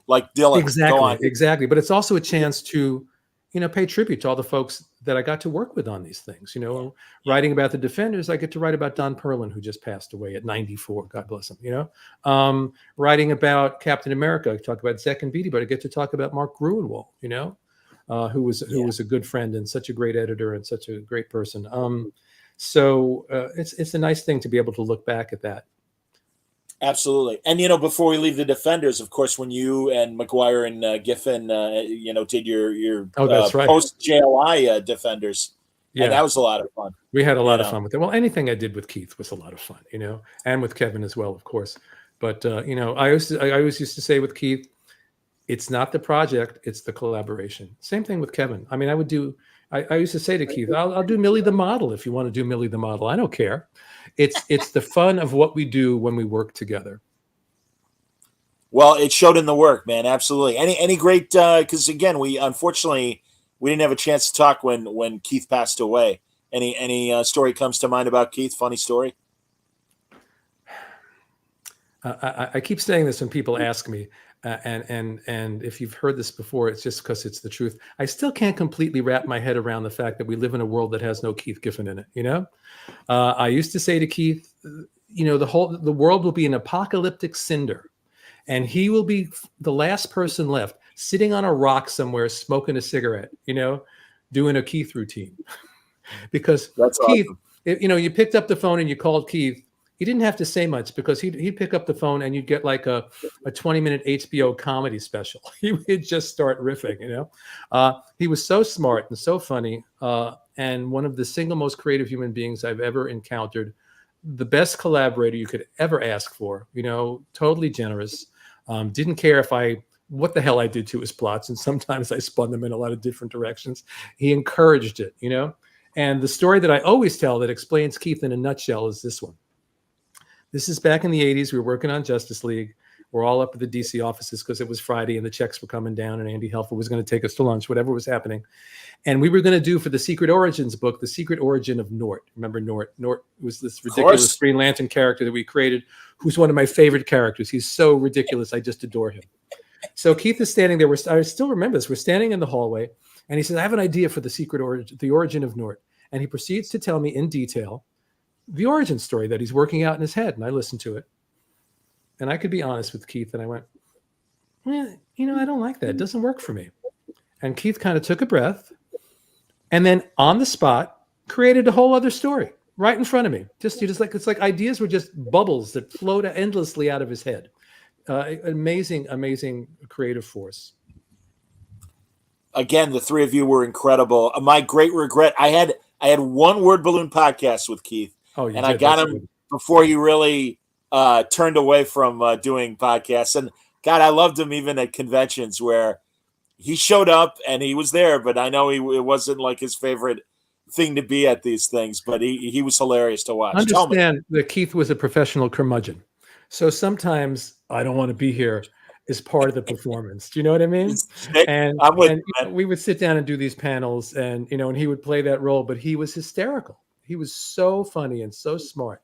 Speaker 2: like Dylan.
Speaker 4: Exactly. But it's also a chance to, pay tribute to all the folks that I got to work with on these things. Writing about the Defenders, I get to write about Don Perlin, who just passed away at 94. God bless him. Writing about Captain America, I talk about Zach and Beatty, but I get to talk about Mark Gruenwald, who was a good friend and such a great editor and such a great person. So it's a nice thing to be able to look back at that.
Speaker 2: Absolutely. And, before we leave the Defenders, of course, when you and McGuire and Giffen, did your
Speaker 4: that's right.
Speaker 2: post-JLI Defenders,
Speaker 4: yeah,
Speaker 2: and that was a lot of fun.
Speaker 4: We had a lot of fun with it. Well, anything I did with Keith was a lot of fun, and with Kevin as well, of course. But, I always used to say with Keith, it's not the project, it's the collaboration. Same thing with Kevin. I mean, I used to say to Keith, I'll do Millie the Model if you want to do Millie the Model. I don't care. It's the fun of what we do when we work together.
Speaker 2: Well, it showed in the work, man. Absolutely. Any great, because again, we didn't have a chance to talk when Keith passed away. Any story comes to mind about Keith? Funny story?
Speaker 4: I keep saying this when people ask me, and if you've heard this before, it's just because it's the truth. I still can't completely wrap my head around the fact that we live in a world that has no Keith Giffen in it. I used to say to Keith, the world will be an apocalyptic cinder, and he will be the last person left sitting on a rock somewhere, smoking a cigarette, doing a Keith routine. because
Speaker 2: That's
Speaker 4: Keith,
Speaker 2: awesome.
Speaker 4: you picked up the phone and you called Keith. You didn't have to say much because he'd pick up the phone and you'd get like a 20-minute HBO comedy special. He would just start riffing, He was so smart and so funny, and one of the single most creative human beings I've ever encountered. The best collaborator you could ever ask for, totally generous. Didn't care what the hell I did to his plots. And sometimes I spun them in a lot of different directions. He encouraged it, And the story that I always tell that explains Keith in a nutshell is this one. This is back in the 80s. We were working on Justice League. We're all up at the DC offices because it was Friday and the checks were coming down and Andy Helfer was going to take us to lunch, whatever was happening. And we were going to do for the Secret Origins book, The Secret Origin of Nort. Remember Nort? Nort was this ridiculous Green Lantern character that we created, who's one of my favorite characters. He's so ridiculous. I just adore him. So Keith is standing there. I still remember this. We're standing in the hallway and he says, I have an idea for the origin of Nort. And he proceeds to tell me in detail the origin story that he's working out in his head. And I listened to it. And I could be honest with Keith. And I went, I don't like that. It doesn't work for me. And Keith kind of took a breath and then on the spot created a whole other story right in front of me. It's like ideas were just bubbles that flowed endlessly out of his head. Amazing creative force.
Speaker 2: Again, the three of you were incredible. My great regret, I had one word balloon podcast with Keith.
Speaker 4: Oh,
Speaker 2: and I got him before he really turned away from doing podcasts. And God, I loved him even at conventions where he showed up and he was there, but I know it wasn't like his favorite thing to be at these things, but he was hilarious to watch.
Speaker 4: Understand that Keith was a professional curmudgeon. So sometimes I don't want to be here is part of the performance. Do you know what I mean? And we would sit down and do these panels and, and he would play that role, but he was hysterical. He was so funny and so smart,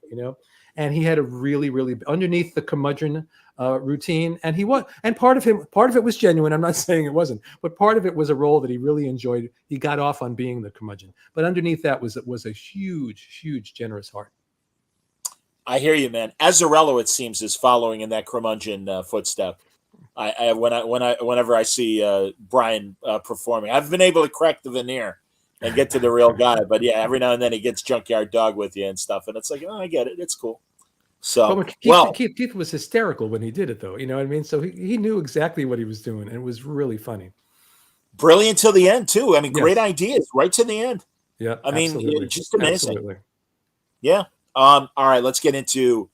Speaker 4: and he had a really, really underneath the curmudgeon routine. And part of it was genuine. I'm not saying it wasn't, but part of it was a role that he really enjoyed. He got off on being the curmudgeon, but underneath that was a huge, huge, generous heart.
Speaker 2: I hear you, man. Azzarello, it seems, is following in that curmudgeon footstep. Whenever I see Brian performing, I've been able to crack the veneer and get to the real guy. But yeah, every now and then he gets Junkyard Dog with you and stuff, and it's like, oh, I get it. It's cool. So,
Speaker 4: Keith was hysterical when he did it, though. You know what I mean? So he knew exactly what he was doing, and it was really funny.
Speaker 2: Brilliant till the end, too. I mean, great ideas right to the end.
Speaker 4: Yeah,
Speaker 2: I mean, just amazing.
Speaker 4: Absolutely.
Speaker 2: Yeah. All right, let's get into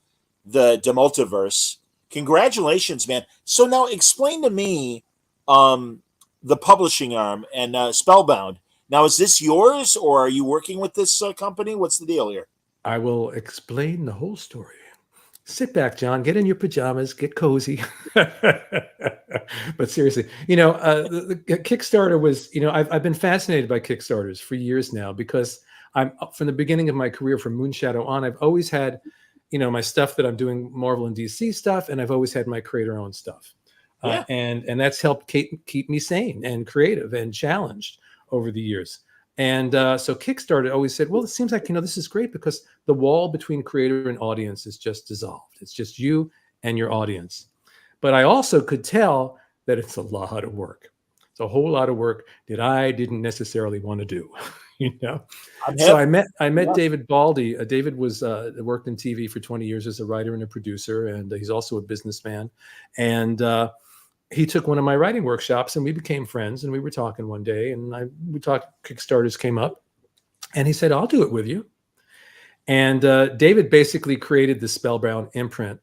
Speaker 2: the DeMultiverse. Congratulations, man. So now explain to me the publishing arm and Spellbound. Now, is this yours or are you working with this company? What's the deal here?
Speaker 4: I will explain the whole story. Sit back, John. Get in your pajamas. Get cozy. But seriously, the Kickstarter was, I've been fascinated by Kickstarters for years now because I'm from the beginning of my career from Moonshadow on. I've always had, my stuff that I'm doing Marvel and DC stuff, and I've always had my creator-owned stuff.
Speaker 2: Yeah.
Speaker 4: And that's helped keep me sane and creative and challenged over the years. And so Kickstarter always said, well, it seems like, this is great because the wall between creator and audience is just dissolved. It's just you and your audience. But I also could tell that it's a lot of work. It's a whole lot of work that I didn't necessarily want to do, So I met David Baldy. David worked in TV for 20 years as a writer and a producer, and he's also a businessman. And he took one of my writing workshops and we became friends, and we were talking one day and we talked, Kickstarters came up and he said, I'll do it with you. And David basically created the Spellbound imprint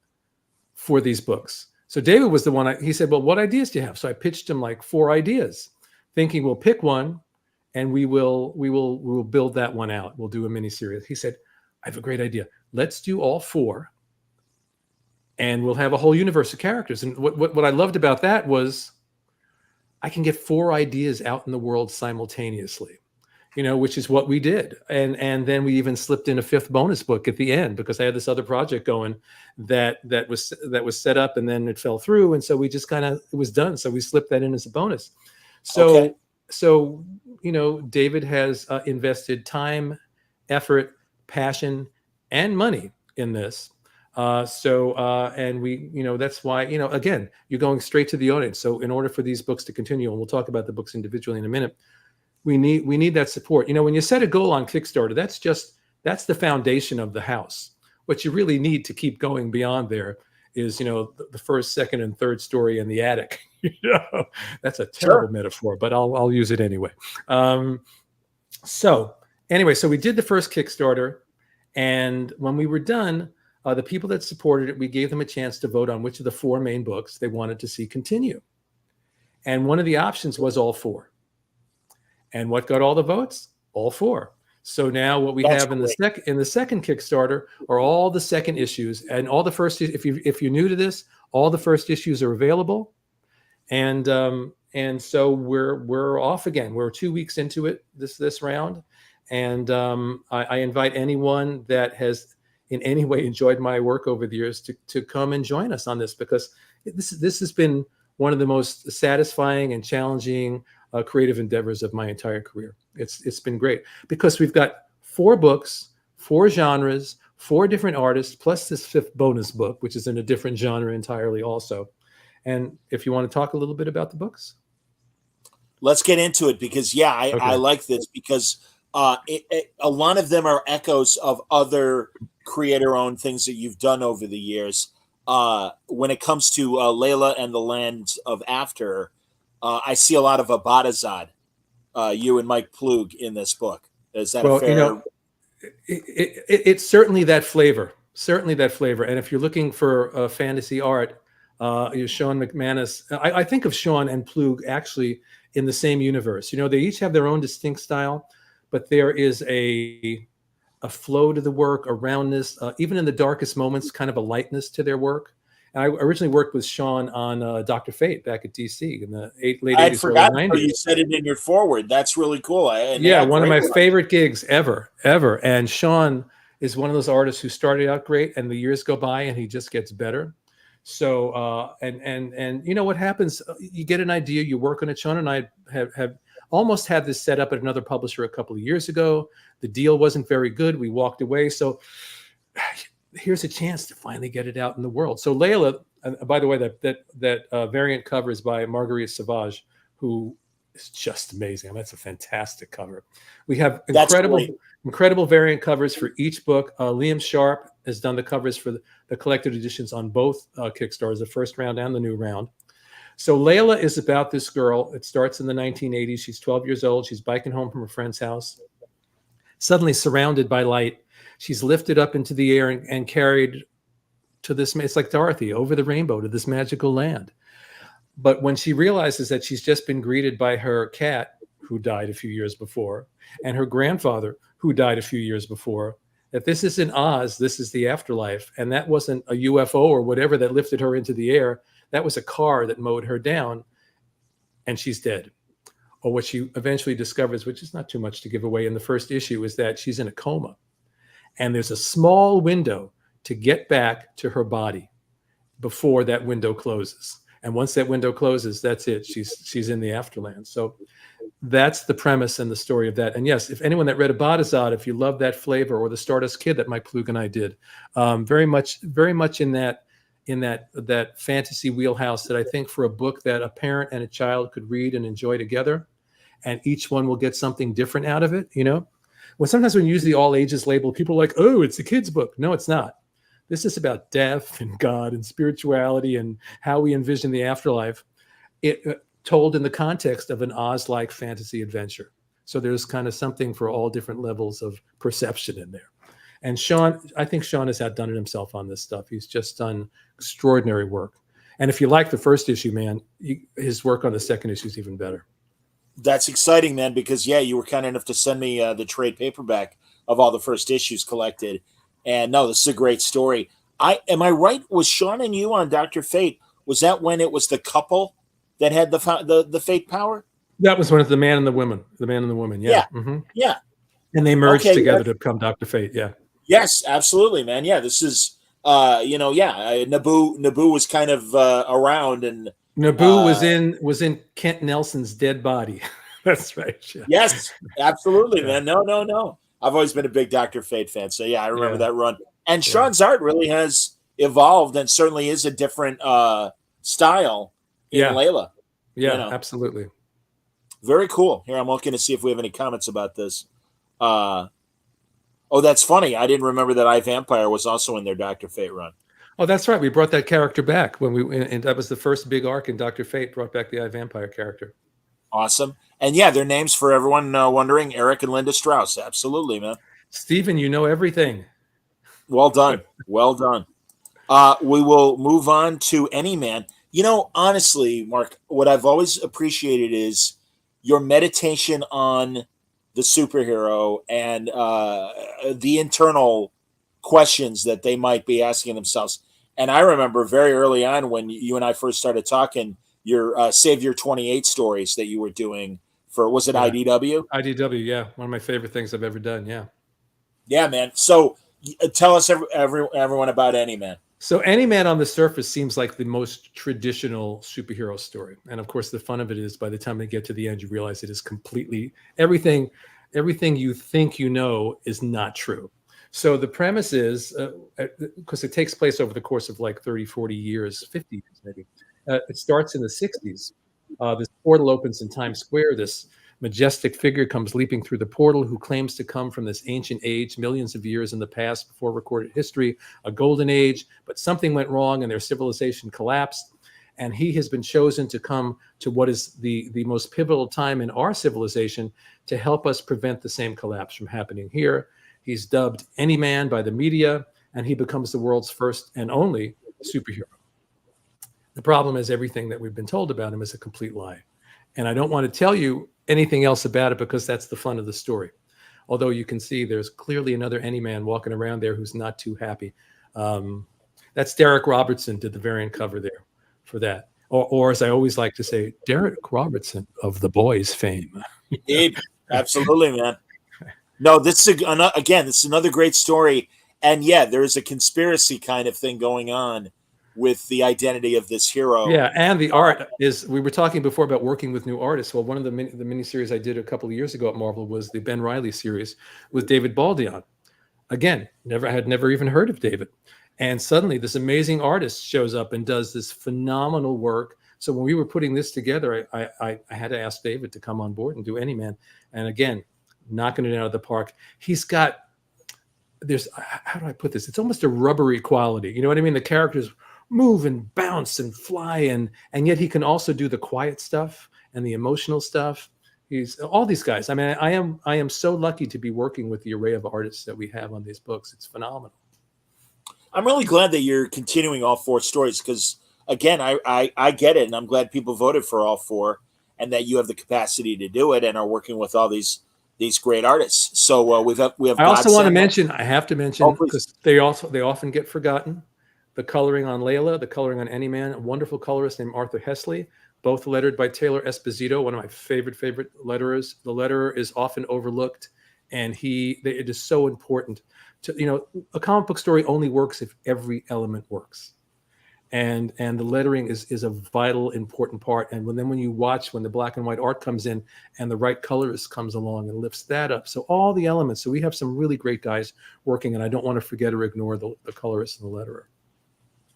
Speaker 4: for these books. So David was the one, he said, well, what ideas do you have? So I pitched him like 4 ideas thinking we'll pick one and we will build that one out. We'll do a mini series. He said, I have a great idea. Let's do all 4. And we'll have a whole universe of characters. And what I loved about that was I can get 4 ideas out in the world simultaneously, which is what we did. And then we even slipped in a 5th bonus book at the end because I had this other project going that was set up and then it fell through. And so we just it was done. So we slipped that in as a bonus. So David has invested time, effort, passion, and money in this. And we, that's why, again, you're going straight to the audience. So in order for these books to continue, and we'll talk about the books individually in a minute, we need that support. You know, when you set a goal on Kickstarter, that's the foundation of the house. What you really need to keep going beyond there is, you know, the first, second, and third story in the attic. You know, that's a terrible metaphor, but I'll use it anyway. So anyway, so we did the first Kickstarter, and when we were done, the people that supported it, we gave them a chance to vote on which of the 4 main books they wanted to see continue. And one of the options was all 4. And what got all the votes? All 4. So now what we have in the second Kickstarter are all the second issues and all the first. If you're new to this, all the first issues are available, and so we're off again. We're 2 weeks into it this round, and I invite anyone that has in any way enjoyed my work over the years to come and join us on this, because this has been one of the most satisfying and challenging creative endeavors of my entire career. It's been great because we've got 4 books, 4 genres, 4 different artists, plus this 5th bonus book, which is in a different genre entirely also. And if you want to talk a little bit about the books.
Speaker 2: Let's get into it, because I like this, because a lot of them are echoes of other creator-owned things that you've done over the years. When it comes to Lila and the Land of After, I see a lot of Abadazad, you and Mike Plug in this book. Is that a fair?
Speaker 4: You know, it's certainly that flavor. Certainly that flavor. And if you're looking for fantasy art, Sean McManus, I think of Sean and Plug actually in the same universe. You know, they each have their own distinct style, but there is a flow to the work, a roundness, even in the darkest moments, kind of a lightness to their work. And I originally worked with Sean on Dr. Fate back at DC in the late 80s, early 90s.
Speaker 2: You said it in your forward. That's really cool.
Speaker 4: One of my favorite gigs ever. And Sean is one of those artists who started out great, and the years go by and he just gets better. So, and you know what happens? You get an idea, you work on it. Sean and I have almost had this set up at another publisher a couple of years ago. The deal wasn't very good. We walked away. So here's a chance to finally get it out in the world. So Layla, by the way, that variant cover is by Marguerite Sauvage, who is just amazing. I mean, that's a fantastic cover. We have incredible variant covers for each book. Liam Sharp has done the covers for the collected editions on both Kickstarters, the first round and the new round. So Layla is about this girl. It starts in the 1980s. She's 12 years old. She's biking home from a friend's house. Suddenly surrounded by light, she's lifted up into the air and carried to this, it's like Dorothy, over the rainbow to this magical land. But when she realizes that she's just been greeted by her cat, who died a few years before, and her grandfather, who died a few years before, that this isn't Oz, this is the afterlife. And that wasn't a UFO or whatever that lifted her into the air. That was a car that mowed her down, and she's dead. Or what she eventually discovers, which is not too much to give away in the first issue, is that she's in a coma. And there's a small window to get back to her body before that window closes. And once that window closes, that's it. She's in the afterland. So that's the premise and the story of that. And yes, if anyone that read Abadazad, if you love that flavor, or the Stardust Kid that Mike Plug and I did, very much in that fantasy wheelhouse, that I think for a book that a parent and a child could read and enjoy together, and each one will get something different out of it. You know, sometimes when you use the all ages label, people are like, oh, it's a kid's book. No, it's not. This is about death and God and spirituality and how we envision the afterlife, told in the context of an Oz-like fantasy adventure. So there's kind of something for all different levels of perception in there. And Sean, I think Sean has outdone it himself on this stuff. He's just done extraordinary work. And if you like the first issue, man, his work on the second issue is even better.
Speaker 2: That's exciting, man, because, you were kind enough to send me the trade paperback of all the first issues collected. And no, this is a great story. Am I right? Was Sean and you on Dr. Fate? Was that when it was the couple that had the fate power?
Speaker 4: That was when it's the man and the woman. The man and the woman. Yeah.
Speaker 2: Mm-hmm. Yeah.
Speaker 4: And they merged together to become Dr. Fate. Yeah.
Speaker 2: Yes, absolutely, man. Yeah, this is, Naboo was kind of around, and
Speaker 4: Naboo was in Kent Nelson's dead body. That's right. Yeah.
Speaker 2: Yes, absolutely, man. No. I've always been a big Dr. Fate fan, so I remember that run. And Sean's art really has evolved, and certainly is a different style in Layla.
Speaker 4: Yeah, absolutely.
Speaker 2: Very cool. Here, I'm looking to see if we have any comments about this. Oh, that's funny. I didn't remember that iVampire was also in their Dr. Fate run.
Speaker 4: Oh, that's right. We brought that character back and that was the first big arc in Dr. Fate. Brought back the iVampire character.
Speaker 2: Awesome. And yeah, their names for everyone wondering: Eric and Linda Strauss. Absolutely, man.
Speaker 4: Stephen, you know everything.
Speaker 2: Well done. Well done. We will move on to Any Man. You know, honestly, Mark, what I've always appreciated is your meditation on the superhero and the internal questions that they might be asking themselves. And I remember very early on when you and I first started talking, your Savior 28 stories that you were doing for, was it IDW?
Speaker 4: IDW, yeah. One of my favorite things I've ever done, yeah.
Speaker 2: Yeah, man. So tell us everyone about Any Man.
Speaker 4: So Any Man on the surface seems like the most traditional superhero story. And of course, the fun of it is by the time they get to the end, you realize it is completely, everything you think you know is not true. So the premise is, because it takes place over the course of like 30, 40 years, 50 years maybe. It starts in the 60s. This portal opens in Times Square. This majestic figure comes leaping through the portal who claims to come from this ancient age, millions of years in the past before recorded history, a golden age, but something went wrong and their civilization collapsed. And he has been chosen to come to what is the most pivotal time in our civilization to help us prevent the same collapse from happening here. He's dubbed Any Man by the media, and he becomes the world's first and only superhero. The problem is everything that we've been told about him is a complete lie. And I don't want to tell you anything else about it because that's the fun of the story. Although you can see there's clearly another Any Man walking around there who's not too happy. That's Derek Robertson did the variant cover there for that. Or as I always like to say, Derek Robertson of The Boys fame.
Speaker 2: Indeed. Absolutely, man. No, this is this is another great story. And yeah, there is a conspiracy kind of thing going on with the identity of this hero.
Speaker 4: Yeah, and the art is, we were talking before about working with new artists. Well, one of the miniseries I did a couple of years ago at Marvel was the Ben Reilly series with David Baldion. Again, had never even heard of David. And suddenly this amazing artist shows up and does this phenomenal work. So when we were putting this together, I had to ask David to come on board and do Any Man. And again, knocking it out of the park. He's got, how do I put this? It's almost a rubbery quality. You know what I mean? The characters move and bounce and fly, and yet he can also do the quiet stuff and the emotional stuff. He's all these guys. I mean, I am so lucky to be working with the array of artists that we have on these books. It's phenomenal.
Speaker 2: I'm really glad that you're continuing all four stories because, again, I get it, and I'm glad people voted for all four, and that you have the capacity to do it and are working with all these great artists. So we have.
Speaker 4: I also want to mention. I have to mention because they often get forgotten. The coloring on Lila, the coloring on Any Man, a wonderful colorist named Arthur Hesley, both lettered by Taylor Esposito, one of my favorite letterers. The letterer is often overlooked, and it is so important to, a comic book story only works if every element works. And the lettering is a vital, important part. And when you watch, when the black and white art comes in and the right colorist comes along and lifts that up. So all the elements. So we have some really great guys working, and I don't want to forget or ignore the colorist and the letterer.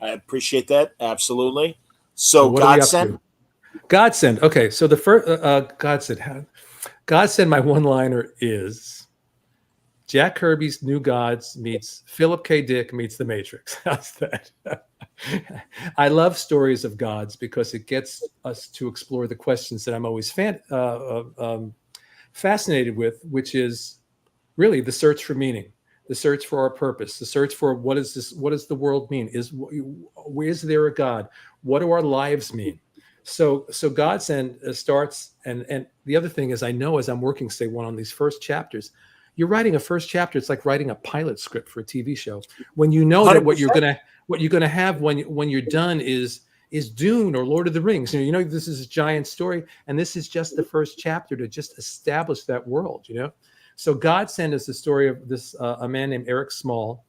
Speaker 2: I appreciate that. Absolutely. So Godsend.
Speaker 4: Godsend. Okay. So the first Godsend, my one-liner is Jack Kirby's New Gods meets Philip K. Dick meets The Matrix. How's that? I love stories of gods because it gets us to explore the questions that I'm always fascinated with, which is really the search for meaning. The search for our purpose, the search for what does the world mean? Is there a God? What do our lives mean? So Godsend starts, and the other thing is, I know as I'm working, say, on these first chapters, you're writing a first chapter. It's like writing a pilot script for a TV show. When you know 100%. That what you're gonna have when you're done is Dune or Lord of the Rings. This is a giant story, and this is just the first chapter to just establish that world. So Godsend is the story of this a man named Eric Small,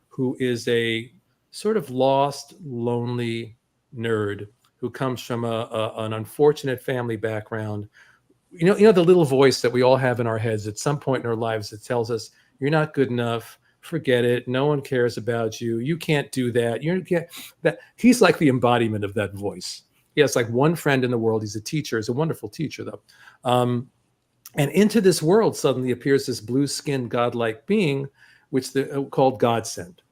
Speaker 4: who is a sort of lost, lonely nerd who comes from an unfortunate family background. The little voice that we all have in our heads at some point in our lives that tells us, you're not good enough, forget it, no one cares about you, you can't do that, you can't that. He's like the embodiment of that voice. He has like one friend in the world. He's a teacher. He's a wonderful teacher, though. And into this world suddenly appears this blue-skinned godlike being, which called Godsend.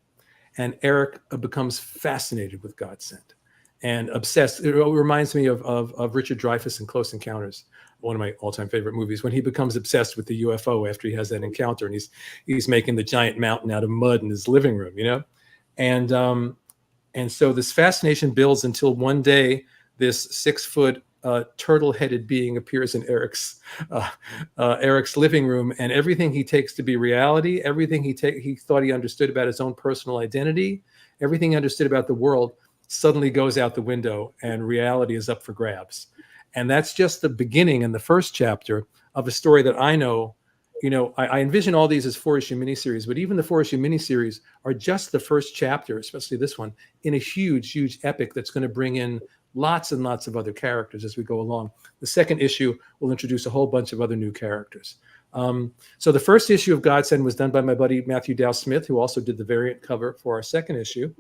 Speaker 4: And Eric becomes fascinated with Godsend and obsessed. It reminds me of Richard Dreyfuss in Close Encounters, one of my all-time favorite movies, when he becomes obsessed with the UFO after he has that encounter, and he's making the giant mountain out of mud in his living room, you know? And so this fascination builds until one day this 6-foot turtle-headed being appears in Eric's living room, and everything he takes to be reality, everything he thought he understood about his own personal identity, everything he understood about the world suddenly goes out the window, and reality is up for grabs. And that's just the beginning and the first chapter of a story that I know. You know, I envision all these as 4-issue miniseries, but even the 4-issue miniseries are just the first chapter, especially this one, in a huge, huge epic that's going to bring in lots and lots of other characters as we go along. The second issue will introduce a whole bunch of other new characters. So the first issue of Godsend was done by my buddy Matthew Dow Smith, who also did the variant cover for our second issue.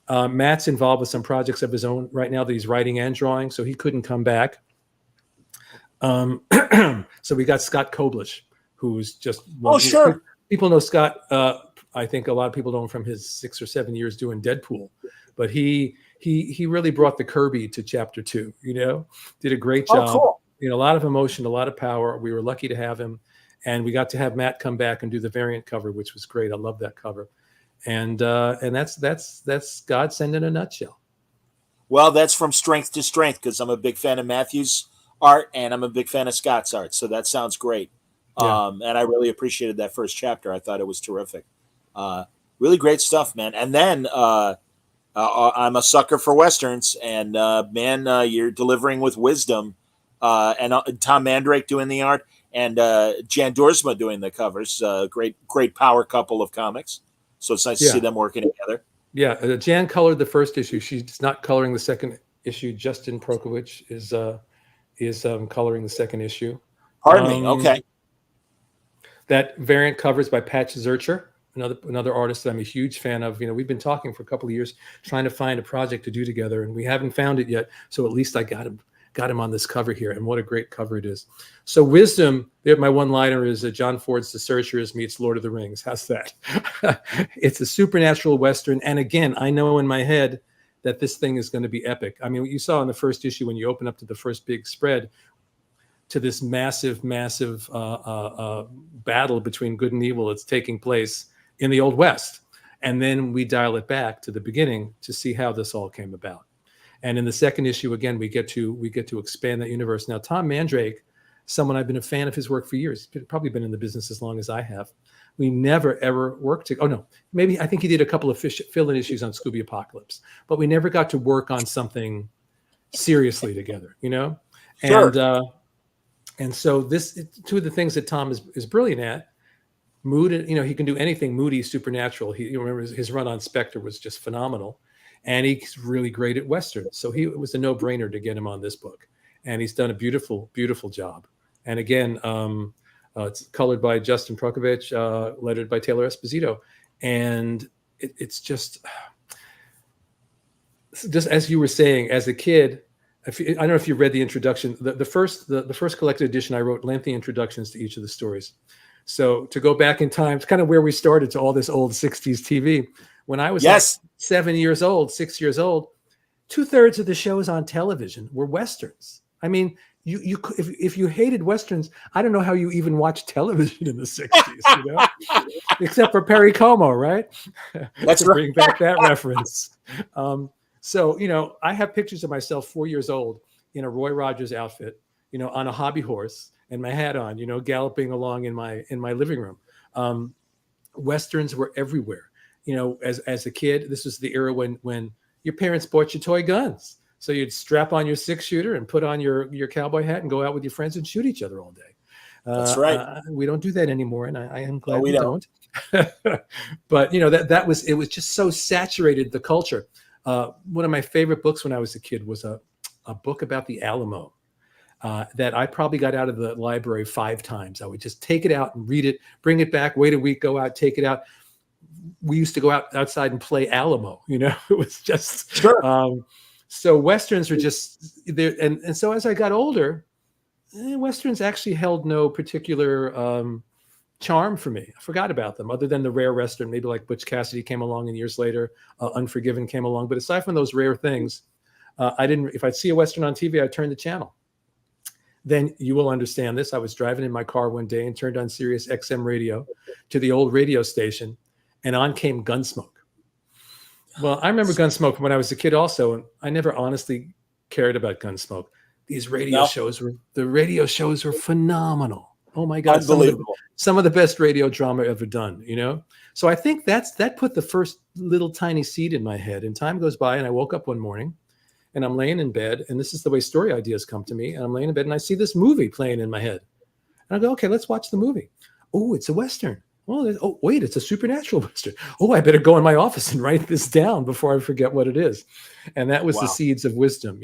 Speaker 4: Matt's involved with some projects of his own right now that he's writing and drawing, so he couldn't come back. So we got Scott Koblish, who's just...
Speaker 2: sure.
Speaker 4: People know Scott. I think a lot of people know him from his 6 or 7 years doing Deadpool, but he really brought the Kirby to chapter 2, you know, did a great job.
Speaker 2: Oh, cool.
Speaker 4: You know, a lot of emotion, a lot of power. We were lucky to have him, and we got to have Matt come back and do the variant cover, which was great. I love that cover. And that's Godsend in a nutshell.
Speaker 2: Well, that's from strength to strength, because I'm a big fan of Matthew's art and I'm a big fan of Scott's art. So that sounds great. Yeah. And I really appreciated that first chapter. I thought it was terrific. Really great stuff, man. And then I'm a sucker for Westerns, and you're delivering with wisdom. And Tom Mandrake doing the art, and Jan Duursma doing the covers. Great power couple of comics. So it's nice to see them working together.
Speaker 4: Yeah, Jan colored the first issue. She's not coloring the second issue. Justin Prokovich is coloring the second issue.
Speaker 2: Pardon me. Okay.
Speaker 4: That variant covers by Patch Zurcher, another artist that I'm a huge fan of. You know, we've been talking for a couple of years trying to find a project to do together, and we haven't found it yet. So at least I got him on this cover here, and what a great cover it is. So Wisdom, my one-liner is John Ford's The Searchers meets Lord of the Rings. How's that? It's a supernatural Western, and again, I know in my head that this thing is going to be epic. I mean, what you saw in the first issue when you open up to the first big spread, to this massive battle between good and evil that's taking place in the Old West. And then we dial it back to the beginning to see how this all came about. And in the second issue, again, we get to expand that universe. Now, Tom Mandrake, someone I've been a fan of his work for years, probably been in the business as long as I have. We never, ever worked together. Oh, no, maybe I think he did a couple of fill-in issues on Scooby Apocalypse, but we never got to work on something seriously together, you know?
Speaker 2: Sure.
Speaker 4: And so this, two of the things that Tom is brilliant at, mood, you know, he can do anything moody, supernatural. You remember his run on Spectre was just phenomenal. And he's really great at Westerns. So it was a no-brainer to get him on this book. And he's done a beautiful, beautiful job. And again, it's colored by Justin Prokovich, lettered by Taylor Esposito. And it's just as you were saying, as a kid, I don't know if you read the introduction. The first collected edition, I wrote lengthy introductions to each of the stories. So to go back in time, it's kind of where we started to all this old 60s TV. When I was like 6 years old, 2/3 of the shows on television were Westerns. I mean, if you hated Westerns, I don't know how you even watched television in the 60s, you know? Except for Perry Como, right?
Speaker 2: That's
Speaker 4: to bring back that reference. So, you know, I have pictures of myself 4 years old in a Roy Rogers outfit, you know, on a hobby horse and my hat on, you know, galloping along in my living room. Westerns were everywhere. You know, as a kid, this was the era when your parents bought you toy guns. So you'd strap on your 6-shooter and put on your cowboy hat and go out with your friends and shoot each other all day.
Speaker 2: That's right.
Speaker 4: We don't do that anymore, and I am glad we don't. But, you know, it was just so saturated, the culture. One of my favorite books when I was a kid was a book about the Alamo that I probably got out of the library 5 times. I would just take it out and read it, bring it back, wait a week, go out, take it out. We used to go outside and play Alamo, you know, it was just, So Westerns are just there. And so as I got older, Westerns actually held no particular charm for me. I forgot about them, other than the rare Western, maybe like Butch Cassidy came along, and years later, Unforgiven came along. But aside from those rare things, I didn't. If I'd see a Western on TV, I'd turn the channel. Then you will understand this. I was driving in my car one day and turned on Sirius XM radio to the old radio station, and on came Gunsmoke. Well, I remember Gunsmoke when I was a kid also, and I never honestly cared about Gunsmoke. These radio shows were phenomenal. Oh my God.
Speaker 2: Unbelievable.
Speaker 4: Some of the best radio drama ever done, So I think that put the first little tiny seed in my head, and time goes by, and I woke up one morning and I'm laying in bed, and this is the way story ideas come to me. And I'm laying in bed and I see this movie playing in my head. And I go, okay, let's watch the movie. Oh, it's a Western. Oh, wait, it's a supernatural Western. Oh, I better go in my office and write this down before I forget what it is. And that was the seeds of wisdom,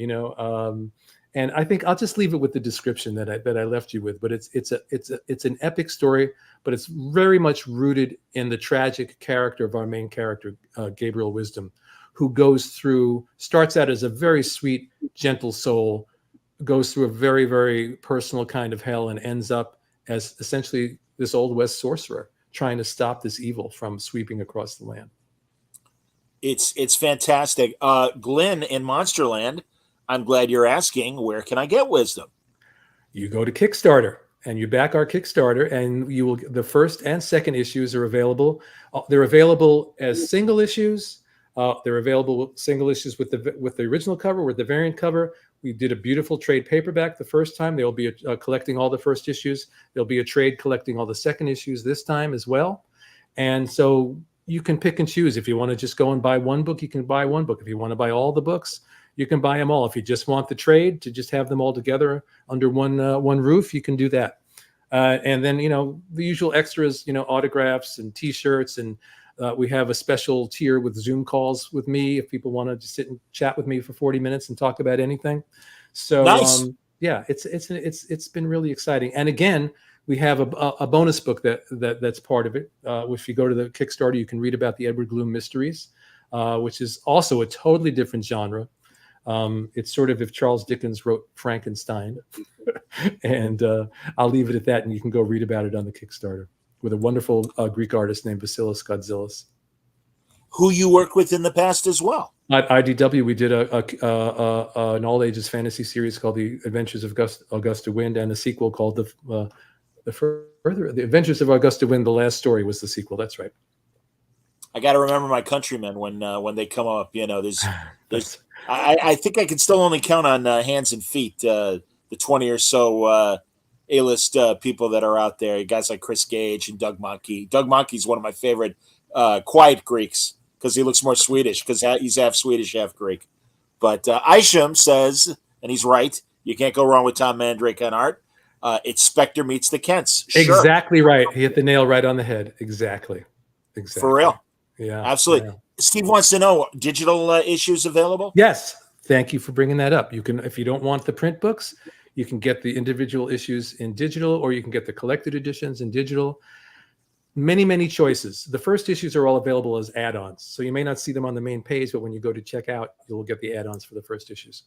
Speaker 4: and I think I'll just leave it with the description that I left you with. But it's an epic story, but it's very much rooted in the tragic character of our main character, Gabriel Wisdom, who starts out as a very sweet, gentle soul, goes through a very, very personal kind of hell, and ends up as essentially this Old West sorcerer trying to stop this evil from sweeping across the land.
Speaker 2: It's fantastic. Glenn in Monsterland, I'm glad you're asking, where can I get Wisdom?
Speaker 4: You go to Kickstarter and you back our Kickstarter, and the first and second issues are available. They're available as single issues. They're available single issues with the original cover, with the variant cover. We did a beautiful trade paperback the first time. They'll be collecting all the first issues. There'll be a trade collecting all the second issues this time as well. And so you can pick and choose. If you want to just go and buy one book, you can buy one book. If you want to buy all the books, you can buy them all. If you just want the trade to just have them all together under one roof, you can do that. And then, the usual extras, autographs and T-shirts. And we have a special tier with Zoom calls with me if people want to just sit and chat with me for 40 minutes and talk about anything. So,
Speaker 2: nice.
Speaker 4: It's been really exciting. And again, we have a bonus book that's part of it. If you go to the Kickstarter, you can read about the Edward Gloom mysteries, which is also a totally different genre. It's sort of if Charles Dickens wrote Frankenstein. And I'll leave it at that, and you can go read about it on the Kickstarter with a wonderful Greek artist named Vasilis Godzilis,
Speaker 2: who you worked with in the past as well.
Speaker 4: At IDW, we did an all-ages fantasy series called The Adventures of Augusta Wind, and a sequel called The Adventures of Augusta Wind. The Last Story was the sequel. That's right.
Speaker 2: I got to remember my countrymen when they come up. There's I think I can still only count on hands and feet the 20 or so A-list people that are out there. Guys like Chris Gage and Doug Mahnke. Doug Mahnke is one of my favorite quiet Greeks because he looks more Swedish because he's half Swedish, half Greek. But Isham says, and he's right, you can't go wrong with Tom Mandrake on art. It's Spectre meets the Kents. Sure.
Speaker 4: Exactly right. He hit the nail right on the head. Exactly.
Speaker 2: For real.
Speaker 4: Yeah.
Speaker 2: Absolutely. Yeah. Steve wants to know, digital issues available?
Speaker 4: Yes. Thank you for bringing that up. You can, if you don't want the print books, you can get the individual issues in digital, or you can get the collected editions in digital. Many, many choices. The first issues are all available as add-ons. So you may not see them on the main page, but when you go to check out, you'll get the add-ons for the first issues.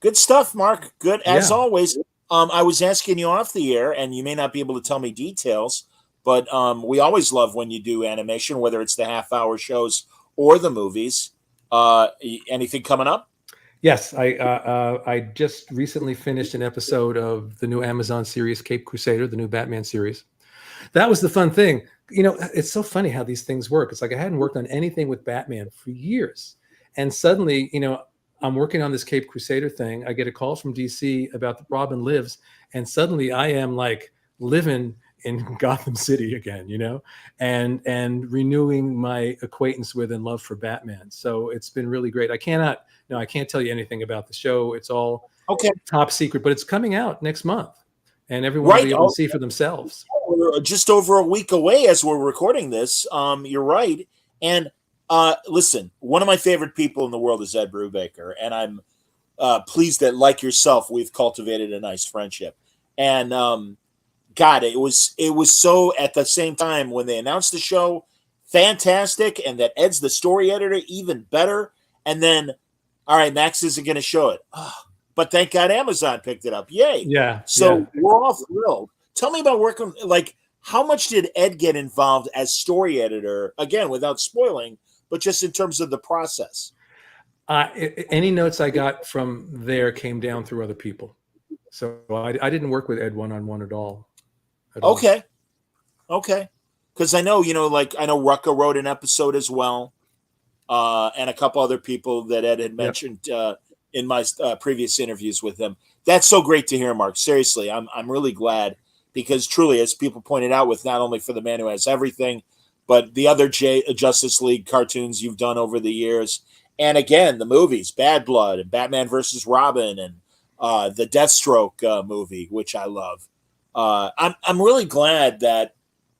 Speaker 2: Good stuff, Mark. Good as always. I was asking you off the air, and you may not be able to tell me details, but we always love when you do animation, whether it's the half-hour shows or the movies. Anything coming up?
Speaker 4: Yes, I just recently finished an episode of the new Amazon series, Cape Crusader, the new Batman series. That was the fun thing. It's so funny how these things work. It's like I hadn't worked on anything with Batman for years. And suddenly, I'm working on this Cape Crusader thing. I get a call from DC about Robin Lives. And suddenly I am like living in Gotham City again, and renewing my acquaintance with and love for Batman. So it's been really great. I can't tell you anything about the show. It's all top secret, but it's coming out next month, and everyone will be able to see for themselves.
Speaker 2: We're just over a week away as we're recording this. You're right. And listen, one of my favorite people in the world is Ed Brubaker, and I'm pleased that, like yourself, we've cultivated a nice friendship. And God, it was so, at the same time when they announced the show, fantastic, and that Ed's the story editor, even better. And then all right, Max isn't going to show it. Oh, but thank God Amazon picked it up. Yay.
Speaker 4: Yeah.
Speaker 2: So we're all thrilled. Tell me about working, like, how much did Ed get involved as story editor? Again, without spoiling, but just in terms of the process.
Speaker 4: Any notes I got from there came down through other people. So I didn't work with Ed one-on-one at all.
Speaker 2: Okay. Because I know, I know Rucka wrote an episode as well. And a couple other people that Ed had mentioned in my previous interviews with him. That's so great to hear, Mark. Seriously, I'm really glad, because truly, as people pointed out, with not only For the Man Who Has Everything, but the other Justice League cartoons you've done over the years, and again, the movies, Bad Blood and Batman versus Robin, and the Deathstroke movie, which I love. I'm really glad that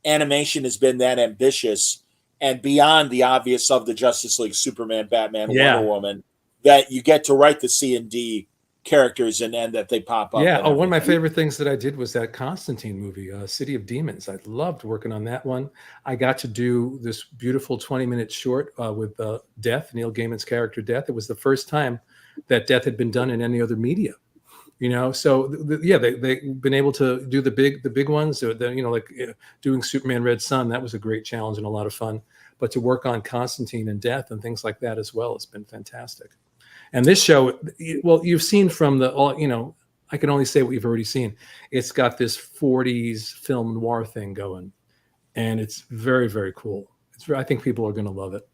Speaker 2: animation has been that ambitious and beyond the obvious of the Justice League, Superman, Batman, Wonder Woman, that you get to write the C&D characters and that they pop up.
Speaker 4: Yeah. One of my favorite things that I did was that Constantine movie, City of Demons. I loved working on that one. I got to do this beautiful 20-minute short with Death, Neil Gaiman's character Death. It was the first time that Death had been done in any other media. So they've been able to do the big ones. Doing Superman Red Sun, that was a great challenge and a lot of fun. But to work on Constantine and Death and things like that as well, it's been fantastic. And this show, well, you've seen from I can only say what you've already seen. It's got this 40s film noir thing going, and it's very, very cool. I think people are going to love it.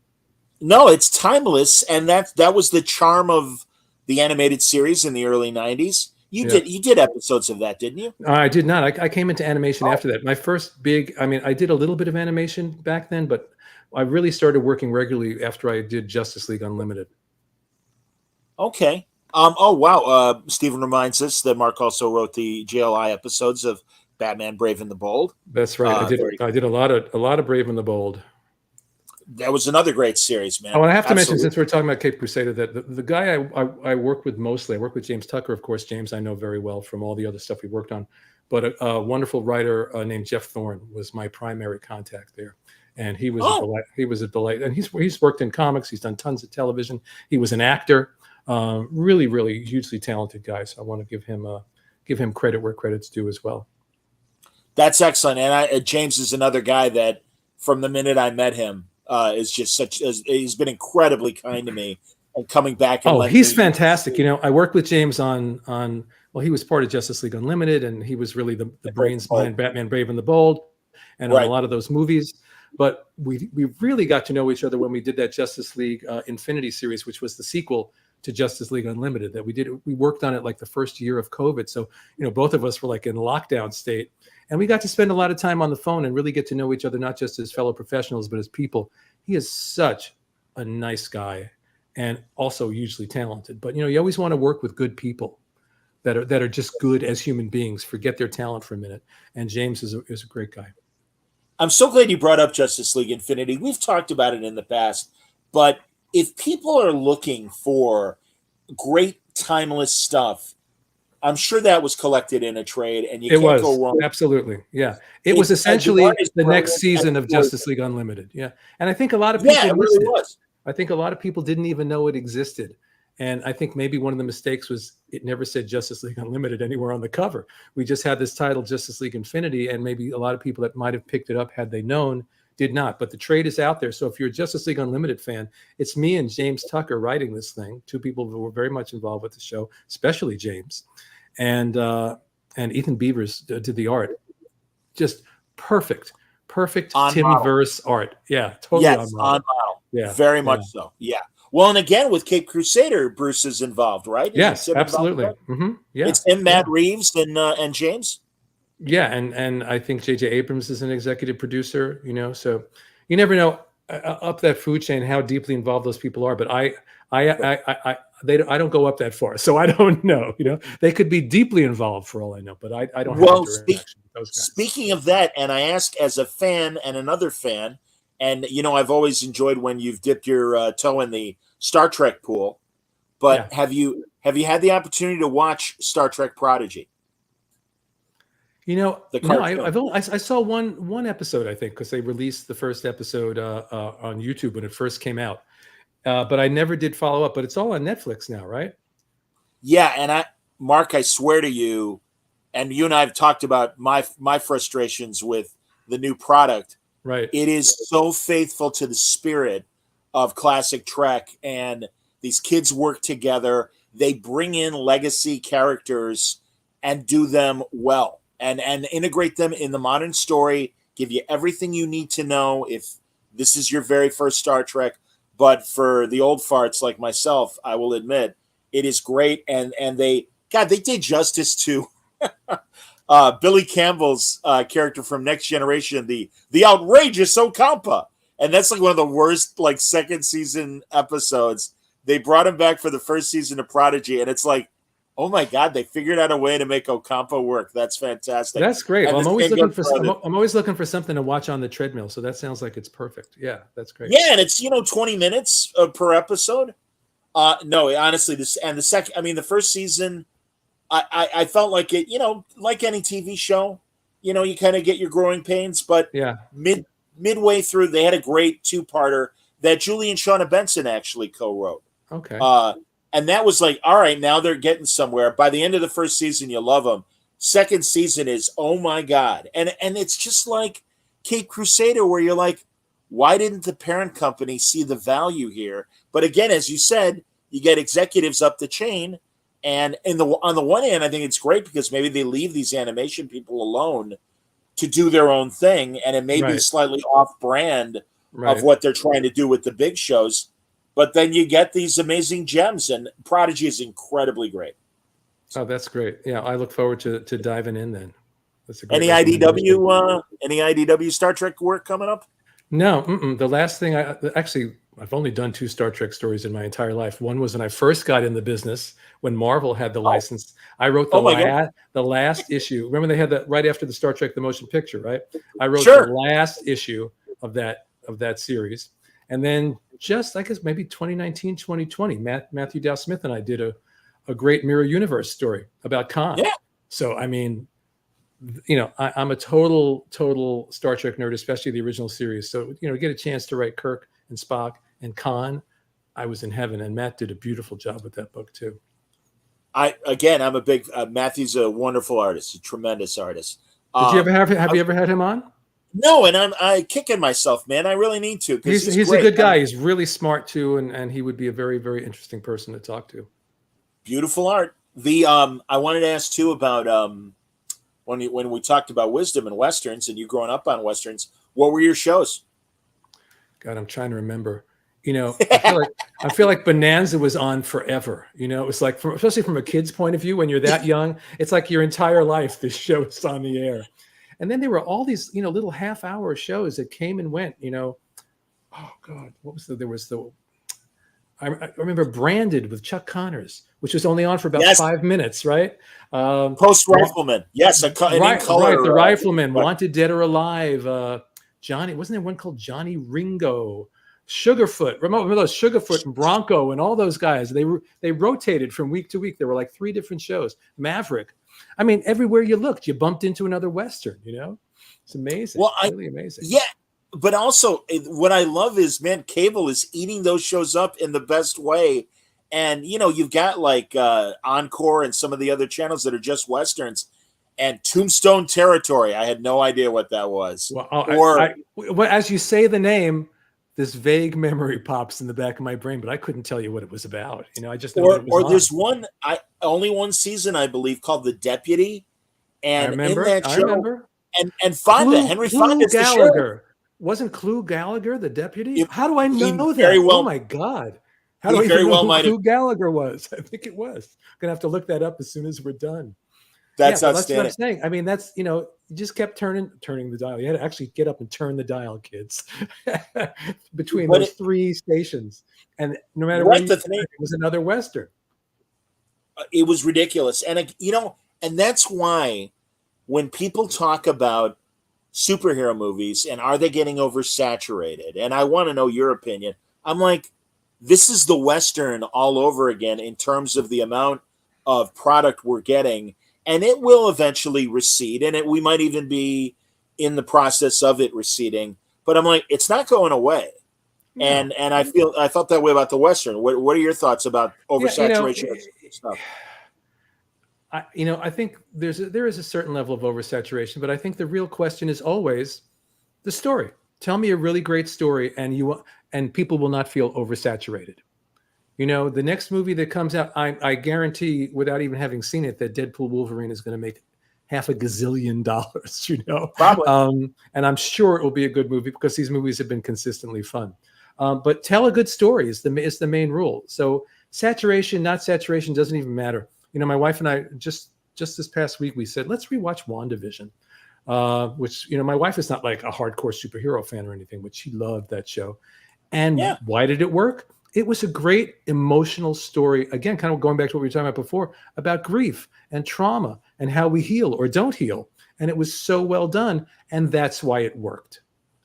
Speaker 2: No, it's timeless, and that was the charm of the animated series in the early 90s. You did episodes of that, didn't you?
Speaker 4: I did not. I came into animation after that. My first I did a little bit of animation back then, but I really started working regularly after I did Justice League Unlimited.
Speaker 2: Okay. Oh, wow. Stephen reminds us that Mark also wrote the JLI episodes of Batman Brave and the Bold.
Speaker 4: That's right. I did a lot of Brave and the Bold.
Speaker 2: That was another great series, man.
Speaker 4: Oh, and I have to mention, since we're talking about Cape Crusader, that the guy I work with mostly, I work with James Tucker, of course. James I know very well from all the other stuff we worked on. But a wonderful writer named Jeff Thorne was my primary contact there. And he was a delight. He was a delight. And he's worked in comics. He's done tons of television. He was an actor. Really, really hugely talented guy. So I want to give him credit where credit's due as well.
Speaker 2: That's excellent. And James is another guy that, from the minute I met him, is just he's been incredibly kind to me and coming back. And
Speaker 4: he's fantastic. I worked with James on he was part of Justice League Unlimited, and he was really the brains behind Batman Brave and the Bold and on a lot of those movies. But we really got to know each other when we did that Justice League Infinity series, which was the sequel to Justice League Unlimited that we worked on it like the first year of COVID. So, both of us were like in lockdown state, and we got to spend a lot of time on the phone and really get to know each other, not just as fellow professionals, but as people. He is such a nice guy and also hugely talented. But, you always want to work with good people that are just good as human beings, forget their talent for a minute. And James is a great guy.
Speaker 2: I'm so glad you brought up Justice League Infinity. We've talked about it in the past, but if people are looking for great timeless stuff, I'm sure that was collected in a trade, and you can't go wrong.
Speaker 4: Absolutely. Yeah. It was essentially the next season of Justice League Unlimited. Yeah. And I think a lot of people missed it. I think a lot of people didn't even know it existed. And I think maybe one of the mistakes was it never said Justice League Unlimited anywhere on the cover. We just had this title, Justice League Infinity, and maybe a lot of people that might have picked it up had they known did not. But the trade is out there. So if you're a Justice League Unlimited fan, it's me and James Tucker writing this thing, two people who were very much involved with the show, especially James. And Ethan Beavers did the art. Just perfect Timverse art. Yeah, totally.
Speaker 2: Yes, on model.
Speaker 4: Yeah,
Speaker 2: very much so. Yeah. Well, and again with Cape Crusader, Bruce is involved, right?
Speaker 4: Yes, absolutely. Mm-hmm. Yeah,
Speaker 2: it's him, Matt Reeves, and James.
Speaker 4: Yeah, and I think J.J. Abrams is an executive producer. So you never know up that food chain how deeply involved those people are. But I don't go up that far, so I don't know. They could be deeply involved for all I know, but I don't have a direct interaction with those guys.
Speaker 2: Speaking of that, and I ask as a fan and another fan, and I've always enjoyed when you've dipped your toe in the Star Trek pool. But have you had the opportunity to watch Star Trek Prodigy?
Speaker 4: No, I saw one episode, I think, because they released the first episode on YouTube when it first came out. but I never did follow up. But it's all on Netflix now, right?
Speaker 2: Yeah, and Mark, I swear to you, and you and I have talked about my frustrations with the new product.
Speaker 4: Right.
Speaker 2: It is so faithful to the spirit of classic Trek, and these kids work together. They bring in legacy characters and do them well, and integrate them in the modern story, give you everything you need to know if this is your very first Star Trek. But for the old farts like myself, I will admit, it is great. And they did justice to Billy Campbell's character from Next Generation, the outrageous Ocampa. And that's like one of the worst like second season episodes. They brought him back for the first season of Prodigy, and it's like, oh my God, they figured out a way to make Ocampa work. That's fantastic.
Speaker 4: That's great.
Speaker 2: Well,
Speaker 4: I'm always looking for something to watch on the treadmill. So that sounds like it's perfect. Yeah, that's great.
Speaker 2: Yeah, and it's 20 minutes per episode. No, honestly, the first season, I felt like it, like any TV show, you kind of get your growing pains, but
Speaker 4: yeah,
Speaker 2: midway through, they had a great two-parter that Julie and Shauna Benson actually co-wrote.
Speaker 4: Okay.
Speaker 2: And that was like, all right, now they're getting somewhere. By the end of the first season, you love them. Second season is, oh my God. And it's just like Cape Crusader, where you're like, why didn't the parent company see the value here? But again, as you said, you get executives up the chain. And on the one hand, I think it's great because maybe they leave these animation people alone to do their own thing. And it may be slightly off-brand of what they're trying to do with the big shows. But then you get these amazing gems, and Prodigy is incredibly great.
Speaker 4: Oh, that's great. Yeah, I look forward to diving in then. That's a great
Speaker 2: any IDW Star Trek work coming up?
Speaker 4: No, the last thing I've only done 2 Star Trek stories in my entire life. One was when I first got in the business, when Marvel had the license. I wrote the last issue. Remember they had that right after the Star Trek the motion picture, right? I wrote the last issue of that series. And then just, I guess, maybe 2019, 2020, Matthew Dow Smith and I did a great Mirror Universe story about Khan. Yeah. So, I mean, I'm a total Star Trek nerd, especially the original series. So, get a chance to write Kirk and Spock and Khan, I was in heaven. And Matt did a beautiful job with that book too.
Speaker 2: I'm a big, Matthew's a wonderful artist, a tremendous artist.
Speaker 4: Did you ever have you ever had him on?
Speaker 2: No, and I'm kicking myself, man. I really need to.
Speaker 4: He's a good guy. He's really smart too, and he would be a very, very interesting person to talk to.
Speaker 2: Beautiful art. I wanted to ask too about when we talked about wisdom and westerns, and you growing up on westerns. What were your shows?
Speaker 4: God, I'm trying to remember. I feel like Bonanza was on forever. It was like, especially from a kid's point of view, when you're that young, it's like your entire life this show is on the air. And then there were all these, little half-hour shows that came and went. Oh God, what was I remember Branded with Chuck Connors, which was only on for about 5 minutes, right?
Speaker 2: Post Rifleman, yes, in color.
Speaker 4: Right, the Rifleman, Wanted Dead or Alive. Johnny, wasn't there one called Johnny Ringo? Sugarfoot, remember those Sugarfoot and Bronco and all those guys? They rotated from week to week. There were like 3 different shows. Maverick. I mean, everywhere you looked, you bumped into another Western. It's amazing. Well, really amazing.
Speaker 2: Yeah, but also what I love is, man, cable is eating those shows up in the best way. And you've got like Encore and some of the other channels that are just Westerns. And Tombstone Territory, I had no idea what that was.
Speaker 4: Well, as you say the name, this vague memory pops in the back of my brain, but I couldn't tell you what it was about. I just know it was
Speaker 2: there's one only one season, I believe, called The Deputy, and in that show, and Fonda, Henry Fonda,
Speaker 4: Gallagher. Wasn't Clue Gallagher the deputy? How do I know that?
Speaker 2: Very well,
Speaker 4: oh my God! How do I even know who Clue Gallagher was? I think it was. I'm gonna have to look that up as soon as we're done.
Speaker 2: That's outstanding.
Speaker 4: That's what I'm saying. I mean, that's you just kept turning the dial. You had to actually get up and turn the dial, kids, between those 3 stations. And no matter what, it was another Western.
Speaker 2: It was ridiculous, and and that's why when people talk about superhero movies and are they getting oversaturated, and I want to know your opinion, I'm like, this is the Western all over again in terms of the amount of product we're getting. And it will eventually recede, and we might even be in the process of it receding. But I'm like, it's not going away. And I felt that way about the Western. What are your thoughts about oversaturation of stuff?
Speaker 4: I think there is a certain level of oversaturation, but I think the real question is always the story. Tell me a really great story, and people will not feel oversaturated. The next movie that comes out, I guarantee, without even having seen it, that Deadpool Wolverine is going to make $500 gazillion.
Speaker 2: Probably.
Speaker 4: And I'm sure it will be a good movie because these movies have been consistently fun. But tell a good story is the main rule. So saturation, not saturation, doesn't even matter. My wife and I just this past week we said let's rewatch WandaVision, which my wife is not like a hardcore superhero fan or anything, but she loved that show. And why did it work? It was a great emotional story. Again, kind of going back to what we were talking about before, about grief and trauma and how we heal or don't heal. And it was so well done. And that's why it worked.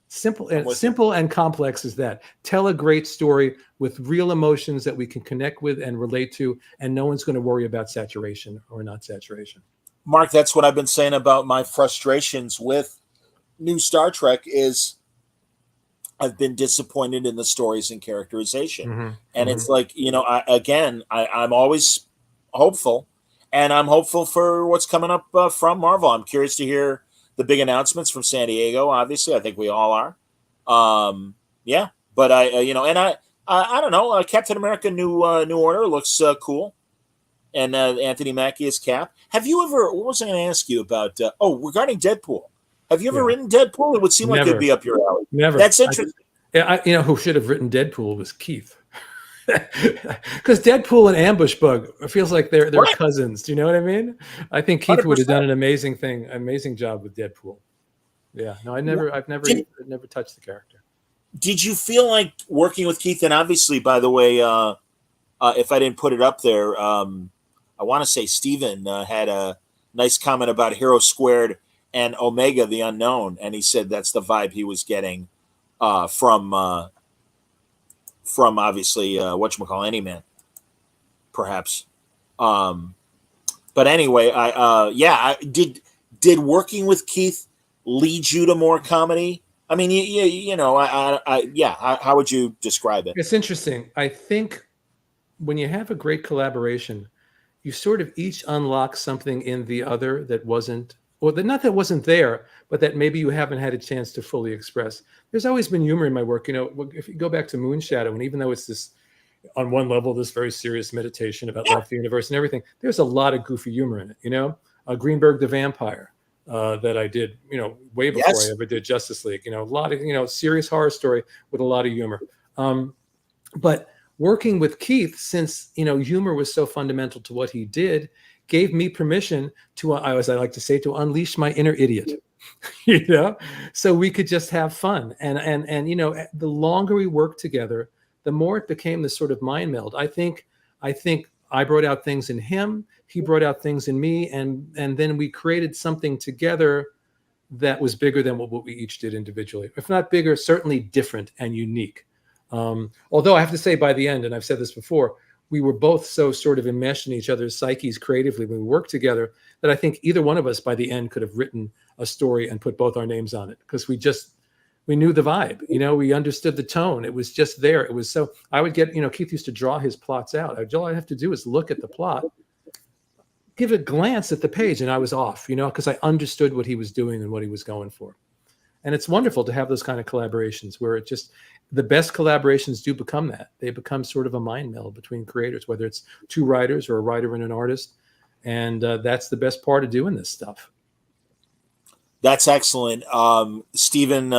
Speaker 4: Simple and complex as that. Tell a great story with real emotions that we can connect with and relate to. And no one's going to worry about saturation or not saturation.
Speaker 2: Mark, that's what I've been saying about my frustrations with new Star Trek is I've been disappointed in the stories and characterization. And it's like, I'm always hopeful, and I'm hopeful for what's coming up from Marvel. I'm curious to hear the big announcements from San Diego. Obviously, I think we all are. But I don't know. Captain America New Order looks cool. And Anthony Mackie is Cap. Have you ever, what was I going to ask you about? Regarding Deadpool. Have you ever written Deadpool? It would seem like it'd be up your alley.
Speaker 4: Never.
Speaker 2: That's interesting.
Speaker 4: Who should have written Deadpool was Keith. Because Deadpool and Ambush Bug feels like they're cousins. Do you know what I mean? I think Keith 100%. Would have done an amazing job with Deadpool. Yeah. No, I've never touched the character.
Speaker 2: Did you feel like working with Keith? And obviously, by the way, if I didn't put it up there, I want to say Steven had a nice comment about Hero Squared and Omega the Unknown, and he said that's the vibe he was getting from obviously Any-Man, perhaps. But anyway, I did working with Keith lead you to more comedy? I mean, how would you describe it?
Speaker 4: It's interesting. I think when you have a great collaboration, you sort of each unlock something in the other that wasn't. Well, not that wasn't there, but that maybe you haven't had a chance to fully express. There's always been humor in my work. If you go back to Moonshadow, and even though it's this, on one level, this very serious meditation about life, the universe, and everything, there's a lot of goofy humor in it. Greenberg the Vampire that I did, way before I ever did Justice League. A lot of, serious horror story with a lot of humor. But working with Keith, since, humor was so fundamental to what he did, gave me permission to, as I like to say, to unleash my inner idiot, so we could just have fun. And the longer we worked together, the more it became this sort of mind meld. I think I brought out things in him, he brought out things in me, and then we created something together that was bigger than what we each did individually. If not bigger, certainly different and unique. Although I have to say by the end, and I've said this before, we were both so sort of enmeshed in each other's psyches creatively when we worked together that I think either one of us by the end could have written a story and put both our names on it, because we knew the vibe, we understood the tone. It was just there. It was so, I would get, Keith used to draw his plots out. All I have to do is look at the plot, give a glance at the page, and I was off, because I understood what he was doing and what he was going for. And it's wonderful to have those kind of collaborations where the best collaborations do become that. They become sort of a mind meld between creators, whether it's two writers or a writer and an artist. And that's the best part of doing this stuff.
Speaker 2: That's excellent. Stephen,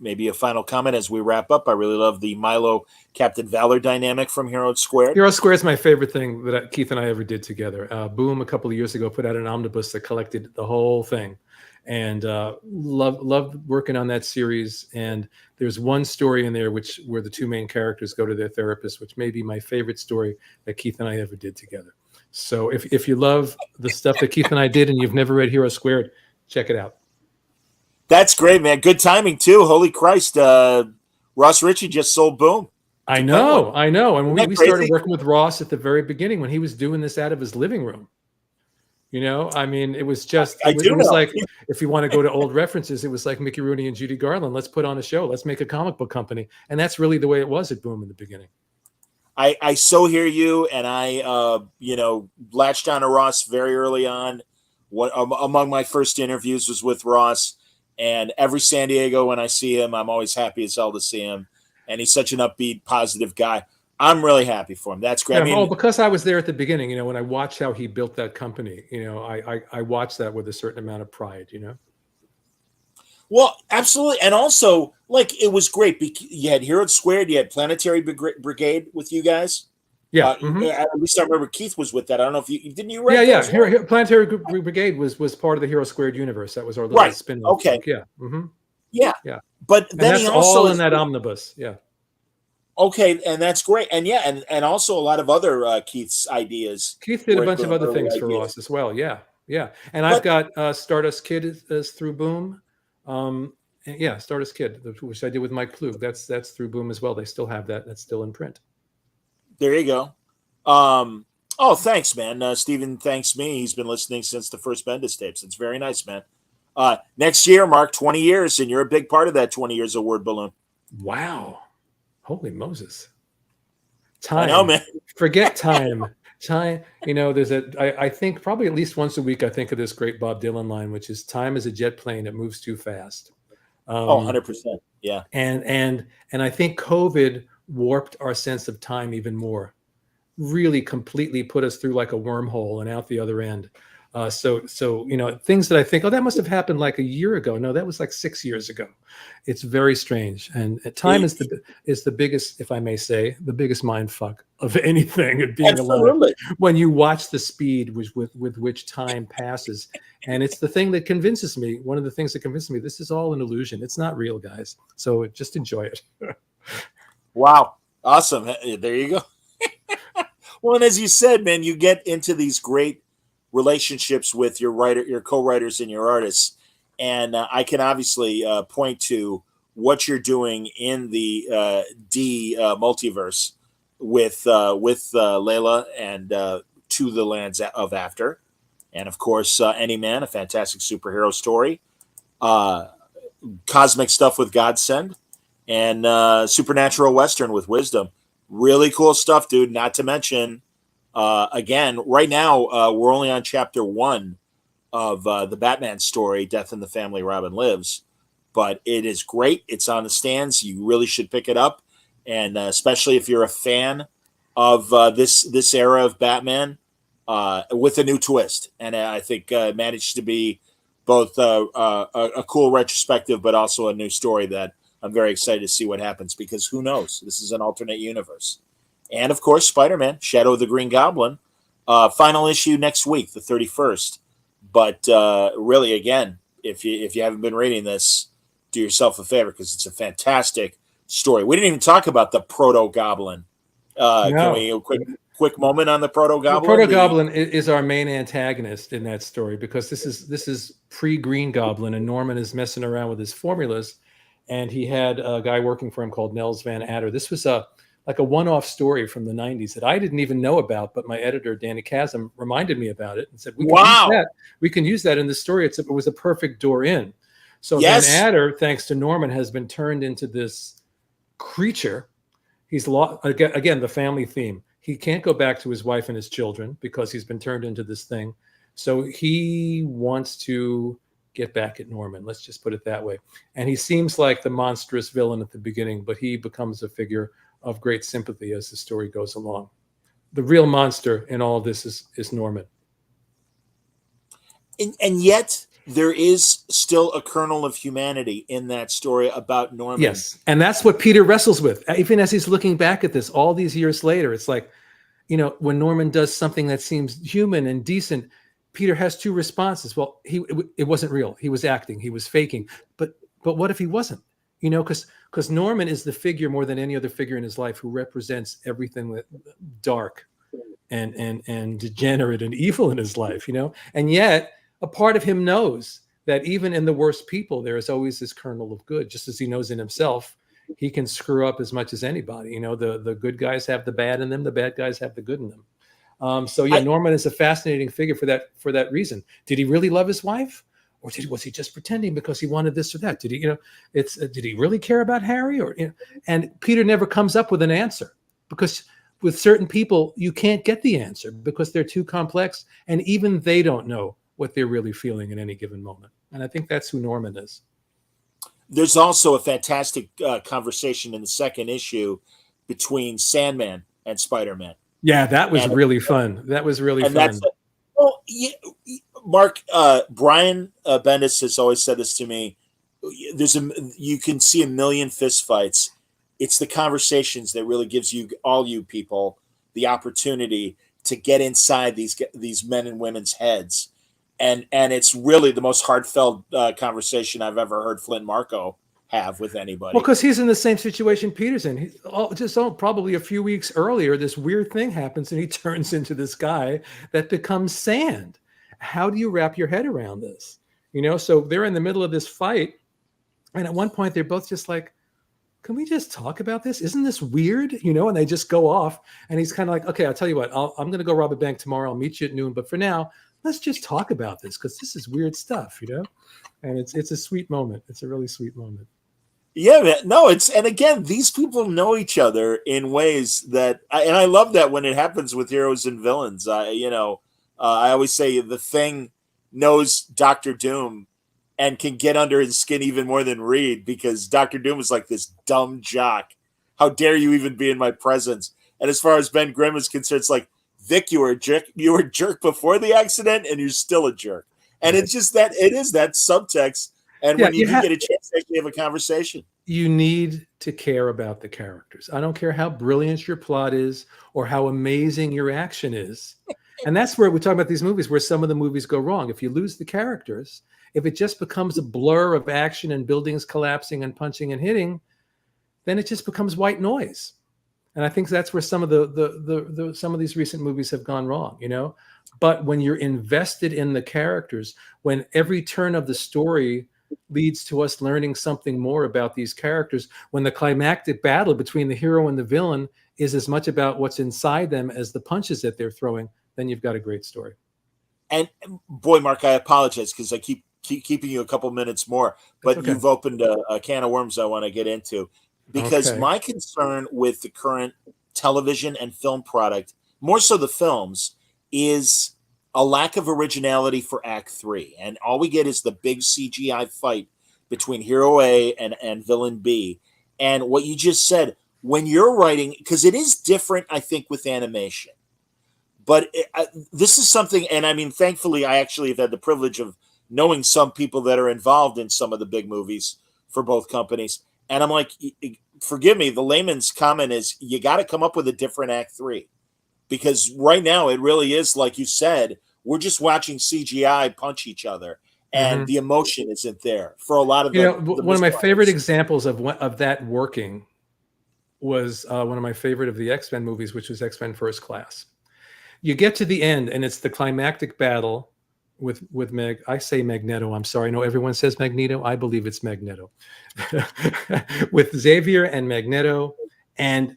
Speaker 2: maybe a final comment as we wrap up. I really love the Milo Captain Valor dynamic from Hero Squared.
Speaker 4: Hero Squared is my favorite thing that Keith and I ever did together. Boom, a couple of years ago, put out an omnibus that collected the whole thing. And loved working on that series. And there's one story in there where the two main characters go to their therapist, which may be my favorite story that Keith and I ever did together. So if you love the stuff that Keith and I did and you've never read Hero Squared, check it out.
Speaker 2: That's great, man. Good timing too. Holy Christ. Ross Ritchie just sold Boom.
Speaker 4: I know. And we started working with Ross at the very beginning when he was doing this out of his living room. You know, I mean, it was just,
Speaker 2: I
Speaker 4: it
Speaker 2: do
Speaker 4: was
Speaker 2: know.
Speaker 4: like, if you want to go to old references, it was like Mickey Rooney and Judy Garland. Let's put on a show. Let's make a comic book company. And that's really the way it was at Boom in the beginning.
Speaker 2: I so hear you, and I latched on to Ross very early on. Among my first interviews was with Ross, and every San Diego when I see him, I'm always happy as hell to see him, and he's such an upbeat, positive guy. I'm really happy for him. That's great.
Speaker 4: Yeah,
Speaker 2: I mean,
Speaker 4: because I was there at the beginning, you know, when I watched how he built that company, you know, I watched that with a certain amount of pride, you know.
Speaker 2: well, absolutely, and also like it was great. You had Hero Squared, you had Planetary Brigade with you guys.
Speaker 4: Yeah.
Speaker 2: At least I remember Keith was with that. I don't know if you didn't you write.
Speaker 4: Yeah.
Speaker 2: Those well?
Speaker 4: Planetary Brigade was part of the Hero Squared universe. That was our little spin-off.
Speaker 2: Okay.
Speaker 4: Book. Yeah.
Speaker 2: Yeah.
Speaker 4: Yeah.
Speaker 2: But
Speaker 4: And
Speaker 2: then
Speaker 4: that's
Speaker 2: he also
Speaker 4: all in that omnibus. Yeah.
Speaker 2: Okay, and that's great, and and also a lot of other Keith's ideas.
Speaker 4: Keith did a
Speaker 2: were
Speaker 4: bunch of other
Speaker 2: early
Speaker 4: things for
Speaker 2: ideas.
Speaker 4: us as well. Yeah. And I've got Stardust Kid is through Boom. Stardust Kid, which I did with Mike Plug. That's through Boom as well. They still have that. That's still in print.
Speaker 2: There you go. Thanks, man. Steven thanks me. He's been listening since the first Bendis tapes. It's very nice, man. Next year, Mark, 20 years, and you're a big part of that 20 years of Word Balloon.
Speaker 4: Wow. Holy Moses. Time.
Speaker 2: I know, man.
Speaker 4: Forget time. Time, you know, I think probably at least once a week, I think of this great Bob Dylan line, which is time is a jet plane. It moves too fast.
Speaker 2: 100%. Yeah.
Speaker 4: And I think COVID warped our sense of time even more, really completely put us through like a wormhole and out the other end. So you know, things that I think, that must have happened like a year ago. No, that was like 6 years ago. It's very strange. And time is the biggest, if I may say, the biggest mind fuck of anything and being alive. When you watch the speed with which time passes. And it's the thing that convinces me, one of the things that convinces me, this is all an illusion. It's not real, guys. So just enjoy it.
Speaker 2: Wow. Awesome. There you go. Well, and as you said, man, you get into these great relationships with your co-writers and your artists. And I can obviously point to what you're doing in the multiverse with Lila and To the Lands of After. And of course, Any Man, a fantastic superhero story. Cosmic stuff with Godsend. And Supernatural Western with Wisdom. Really cool stuff, dude. Not to mention, again, right now, we're only on chapter 1 of the Batman story, Death in the Family, Robin Lives. But it is great. It's on the stands. You really should pick it up. And especially if you're a fan of this era of Batman with a new twist. And I think managed to be both a cool retrospective, but also a new story that I'm very excited to see what happens, because who knows? This is an alternate universe. And of course, Spider-Man, Shadow of the Green Goblin, final issue next week, the 31st. But really, again, if you haven't been reading this, do yourself a favor, because it's a fantastic story. We didn't even talk about the Proto-Goblin.
Speaker 4: No.
Speaker 2: Can we a quick moment on the Proto-Goblin?
Speaker 4: The Proto-Goblin is our main antagonist in that story, because this is pre-Green Goblin, and Norman is messing around with his formulas, and he had a guy working for him called Nels Van Adder. This was like a one-off story from the 90s that I didn't even know about, but my editor, Danny Chasm, reminded me about it and said, we can use that in the story. It was a perfect door in. So Van Adder, thanks to Norman, has been turned into this creature. He's lost, again, the family theme. He can't go back to his wife and his children because he's been turned into this thing. So he wants to get back at Norman. Let's just put it that way. And he seems like the monstrous villain at the beginning, but he becomes a figure of great sympathy as the story goes along. The real monster in all of this is Norman.
Speaker 2: And yet there is still a kernel of humanity in that story about Norman.
Speaker 4: Yes, and that's what Peter wrestles with. Even as he's looking back at this all these years later, it's like, you know, when Norman does something that seems human and decent, Peter has two responses. Well, it wasn't real. He was acting. He was faking. But what if he wasn't? You know, because Norman is the figure more than any other figure in his life who represents everything that dark and degenerate and evil in his life, you know? And yet a part of him knows that even in the worst people, there is always this kernel of good, just as he knows in himself. He can screw up as much as anybody. You know, the good guys have the bad in them. The bad guys have the good in them. So yeah, Norman is a fascinating figure for that reason. Did he really love his wife, or was he just pretending because he wanted this or that? Did he, did he really care about Harry, or and Peter never comes up with an answer, because with certain people you can't get the answer because they're too complex, and even they don't know what they're really feeling in any given moment. And I think that's who Norman is.
Speaker 2: There's also a fantastic conversation in the second issue between Sandman and Spider-Man.
Speaker 4: Yeah, that was really fun. That was really fun.
Speaker 2: Well, yeah, Mark, Brian Bendis has always said this to me. You can see a million fistfights. It's the conversations that really gives all you people the opportunity to get inside these men and women's heads. And it's really the most heartfelt conversation I've ever heard Flint Marko have with anybody.
Speaker 4: Well, because he's in the same situation Peter's in. Probably a few weeks earlier, this weird thing happens and he turns into this guy that becomes sand. How do you wrap your head around this? So they're in the middle of this fight. And at one point, they're both just like, can we just talk about this? Isn't this weird? And they just go off. And he's kind of like, okay, I'll tell you what, I'm going to go rob a bank tomorrow. I'll meet you at noon. But for now, let's just talk about this because this is weird stuff, And it's a sweet moment. It's a really sweet moment.
Speaker 2: Yeah, man. No, and again, these people know each other in ways that, and I love that when it happens with heroes and villains. I always say the Thing knows Doctor Doom and can get under his skin even more than Reed, because Doctor Doom is like this dumb jock. How dare you even be in my presence? And as far as Ben Grimm is concerned, it's like, Vic, you were a jerk. You were a jerk before the accident, and you're still a jerk. And it's just that it is that subtext. And when you get a chance to actually have a conversation,
Speaker 4: you need to care about the characters. I don't care how brilliant your plot is or how amazing your action is. And that's where we talk about these movies, where some of the movies go wrong. If you lose the characters, if it just becomes a blur of action and buildings collapsing and punching and hitting, then it just becomes white noise. And I think that's where some of some of these recent movies have gone wrong, But when you're invested in the characters, when every turn of the story leads to us learning something more about these characters, when the climactic battle between the hero and the villain is as much about what's inside them as the punches that they're throwing, then you've got a great story.
Speaker 2: And boy, Mark, I apologize because I keep keeping you a couple minutes more, but you've opened a can of worms I want to get into, because my concern with the current television and film product, more so the films, is a lack of originality for Act 3. And all we get is the big CGI fight between Hero A and Villain B. And what you just said, when you're writing, because it is different, I think, with animation. But this is something, and I mean, thankfully, I actually have had the privilege of knowing some people that are involved in some of the big movies for both companies. And I'm like, forgive me, the layman's comment is you got to come up with a different Act 3. Because right now it really is, like you said, we're just watching CGI punch each other, and the emotion isn't there for a lot of
Speaker 4: one of my favorite examples of that working was one of my favorite of the X-Men movies, which was X-Men First Class. You get to the end, and it's the climactic battle with I say Magneto. I'm sorry. I know everyone says Magneto. I believe it's Magneto. With Xavier and Magneto. And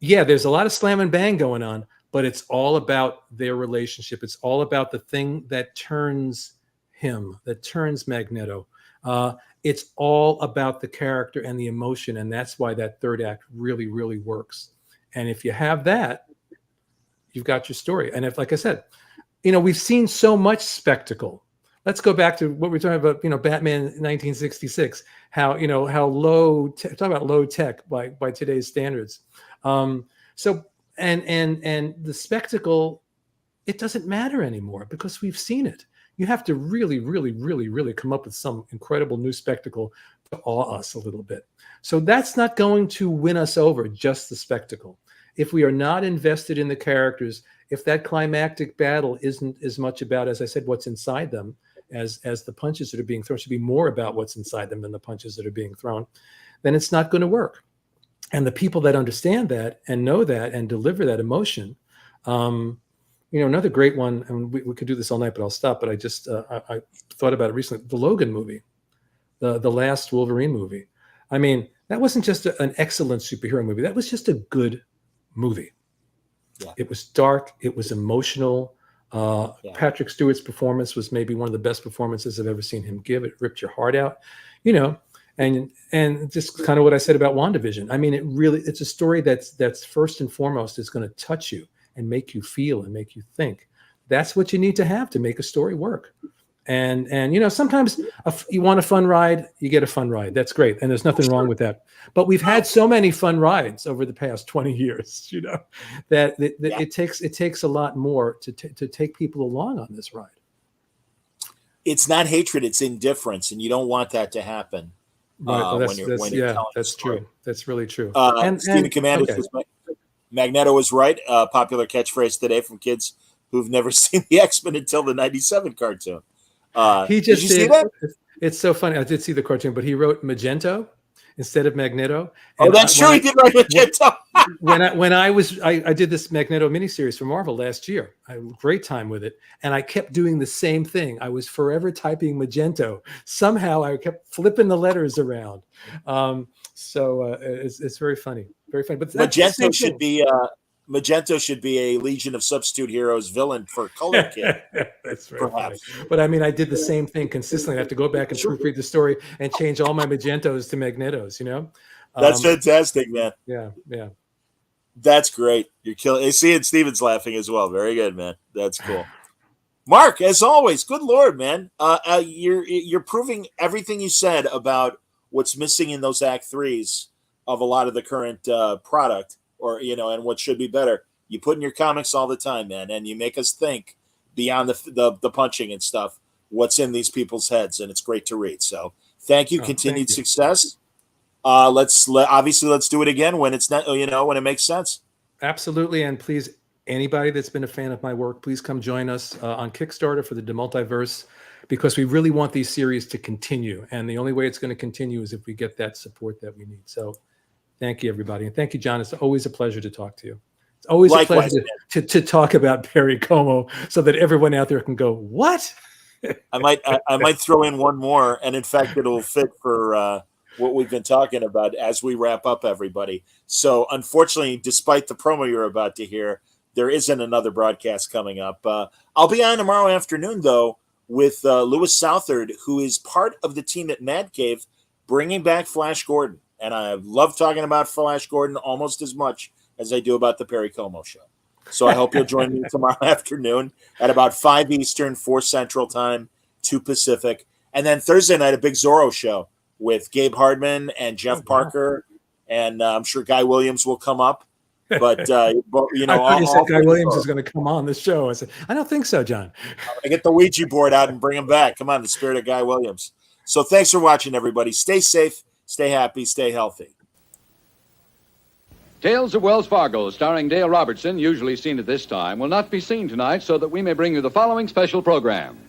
Speaker 4: yeah, there's a lot of slam and bang going on, but it's all about their relationship. It's all about the thing that turns him, that turns Magneto. It's all about the character and the emotion, and that's why that third act really, really works. And if you have that, you've got your story. And if, like I said, we've seen so much spectacle. Let's go back to what we're talking about, Batman 1966, how low, talk about low tech by today's standards. So the spectacle, it doesn't matter anymore because we've seen it. You have to really, really, really, really come up with some incredible new spectacle to awe us a little bit. So that's not going to win us over, just the spectacle. If we are not invested in the characters, if that climactic battle isn't as much about, as I said, what's inside them as the punches that are being thrown, should be more about what's inside them than the punches that are being thrown, then it's not going to work. And the people that understand that and know that and deliver that emotion, another great one, and we could do this all night, but I'll stop. But I just I thought about it recently. The Logan movie, the last Wolverine movie. I mean, that wasn't just an excellent superhero movie. That was just a good movie.
Speaker 2: Yeah.
Speaker 4: It was dark. It was emotional. Patrick Stewart's performance was maybe one of the best performances I've ever seen him give. It ripped your heart out, you know, and just kind of what I said about WandaVision. I mean, it's a story that's first and foremost is going to touch you and make you feel and make you think. That's what you need to have to make a story work. And you know, sometimes you want a fun ride, you get a fun ride. That's great. And there's nothing wrong with that. But we've had so many fun rides over the past 20 years, you know, that it takes a lot more to take people along on this ride.
Speaker 2: It's not hatred, it's indifference. And you don't want that to happen.
Speaker 4: Right. That's true. That's really true.
Speaker 2: Stephen Commander says Magneto was right. Popular catchphrase today from kids who've never seen the X-Men until the 97 cartoon.
Speaker 4: He just
Speaker 2: did you see that?
Speaker 4: It's so funny. I did see the cartoon, but he wrote Magento instead of Magneto.
Speaker 2: And that's true. He did write Magento.
Speaker 4: when I did this Magneto miniseries for Marvel last year. I had a great time with it, and I kept doing the same thing. I was forever typing Magento. Somehow I kept flipping the letters around. It's very funny. Very funny. But
Speaker 2: Magento should be a Legion of Substitute Heroes villain for Color Kid.
Speaker 4: That's very funny. But I mean, I did the same thing consistently. I have to go back and proofread the story and change all my Magentos to Magnetos, you know?
Speaker 2: That's fantastic, man.
Speaker 4: Yeah.
Speaker 2: That's great. You're killing. I see it. Steven's laughing as well. Very good, man. That's cool. Mark, as always, good Lord, man. You're proving everything you said about what's missing in those Act 3s of a lot of the current product. Or, you know, and what should be better. You put in your comics all the time, man, and you make us think beyond the punching and stuff, what's in these people's heads, and it's great to read. So thank you. Continued success. Let's do it again when it's not, you know, when it makes sense.
Speaker 4: Absolutely. And please, anybody that's been a fan of my work, please come join us on Kickstarter for the DeMultiverse, because we really want these series to continue. And the only way it's going to continue is if we get that support that we need. So thank you, everybody. And thank you, John. It's always a pleasure to talk to you. It's always
Speaker 2: Likewise,
Speaker 4: a pleasure to talk about Perry Como so that everyone out there can go, what?
Speaker 2: I might throw in one more. And in fact, it'll fit for what we've been talking about as we wrap up, everybody. So unfortunately, despite the promo you're about to hear, there isn't another broadcast coming up. I'll be on tomorrow afternoon, though, with Louis Southard, who is part of the team at Mad Cave, bringing back Flash Gordon. And I love talking about Flash Gordon almost as much as I do about the Perry Como show. So I hope you'll join me tomorrow afternoon at about 5 Eastern, 4 Central Time, 2 Pacific. And then Thursday night, a big Zorro show with Gabe Hardman and Jeff Parker. And I'm sure Guy Williams will come up. But, you know,
Speaker 4: I said Guy Williams is going to come on the show. I said, I don't think so, John.
Speaker 2: I get the Ouija board out and bring him back. Come on, the spirit of Guy Williams. So thanks for watching, everybody. Stay safe. Stay happy, stay healthy.
Speaker 5: Tales of Wells Fargo, starring Dale Robertson, usually seen at this time, will not be seen tonight, so that we may bring you the following special program.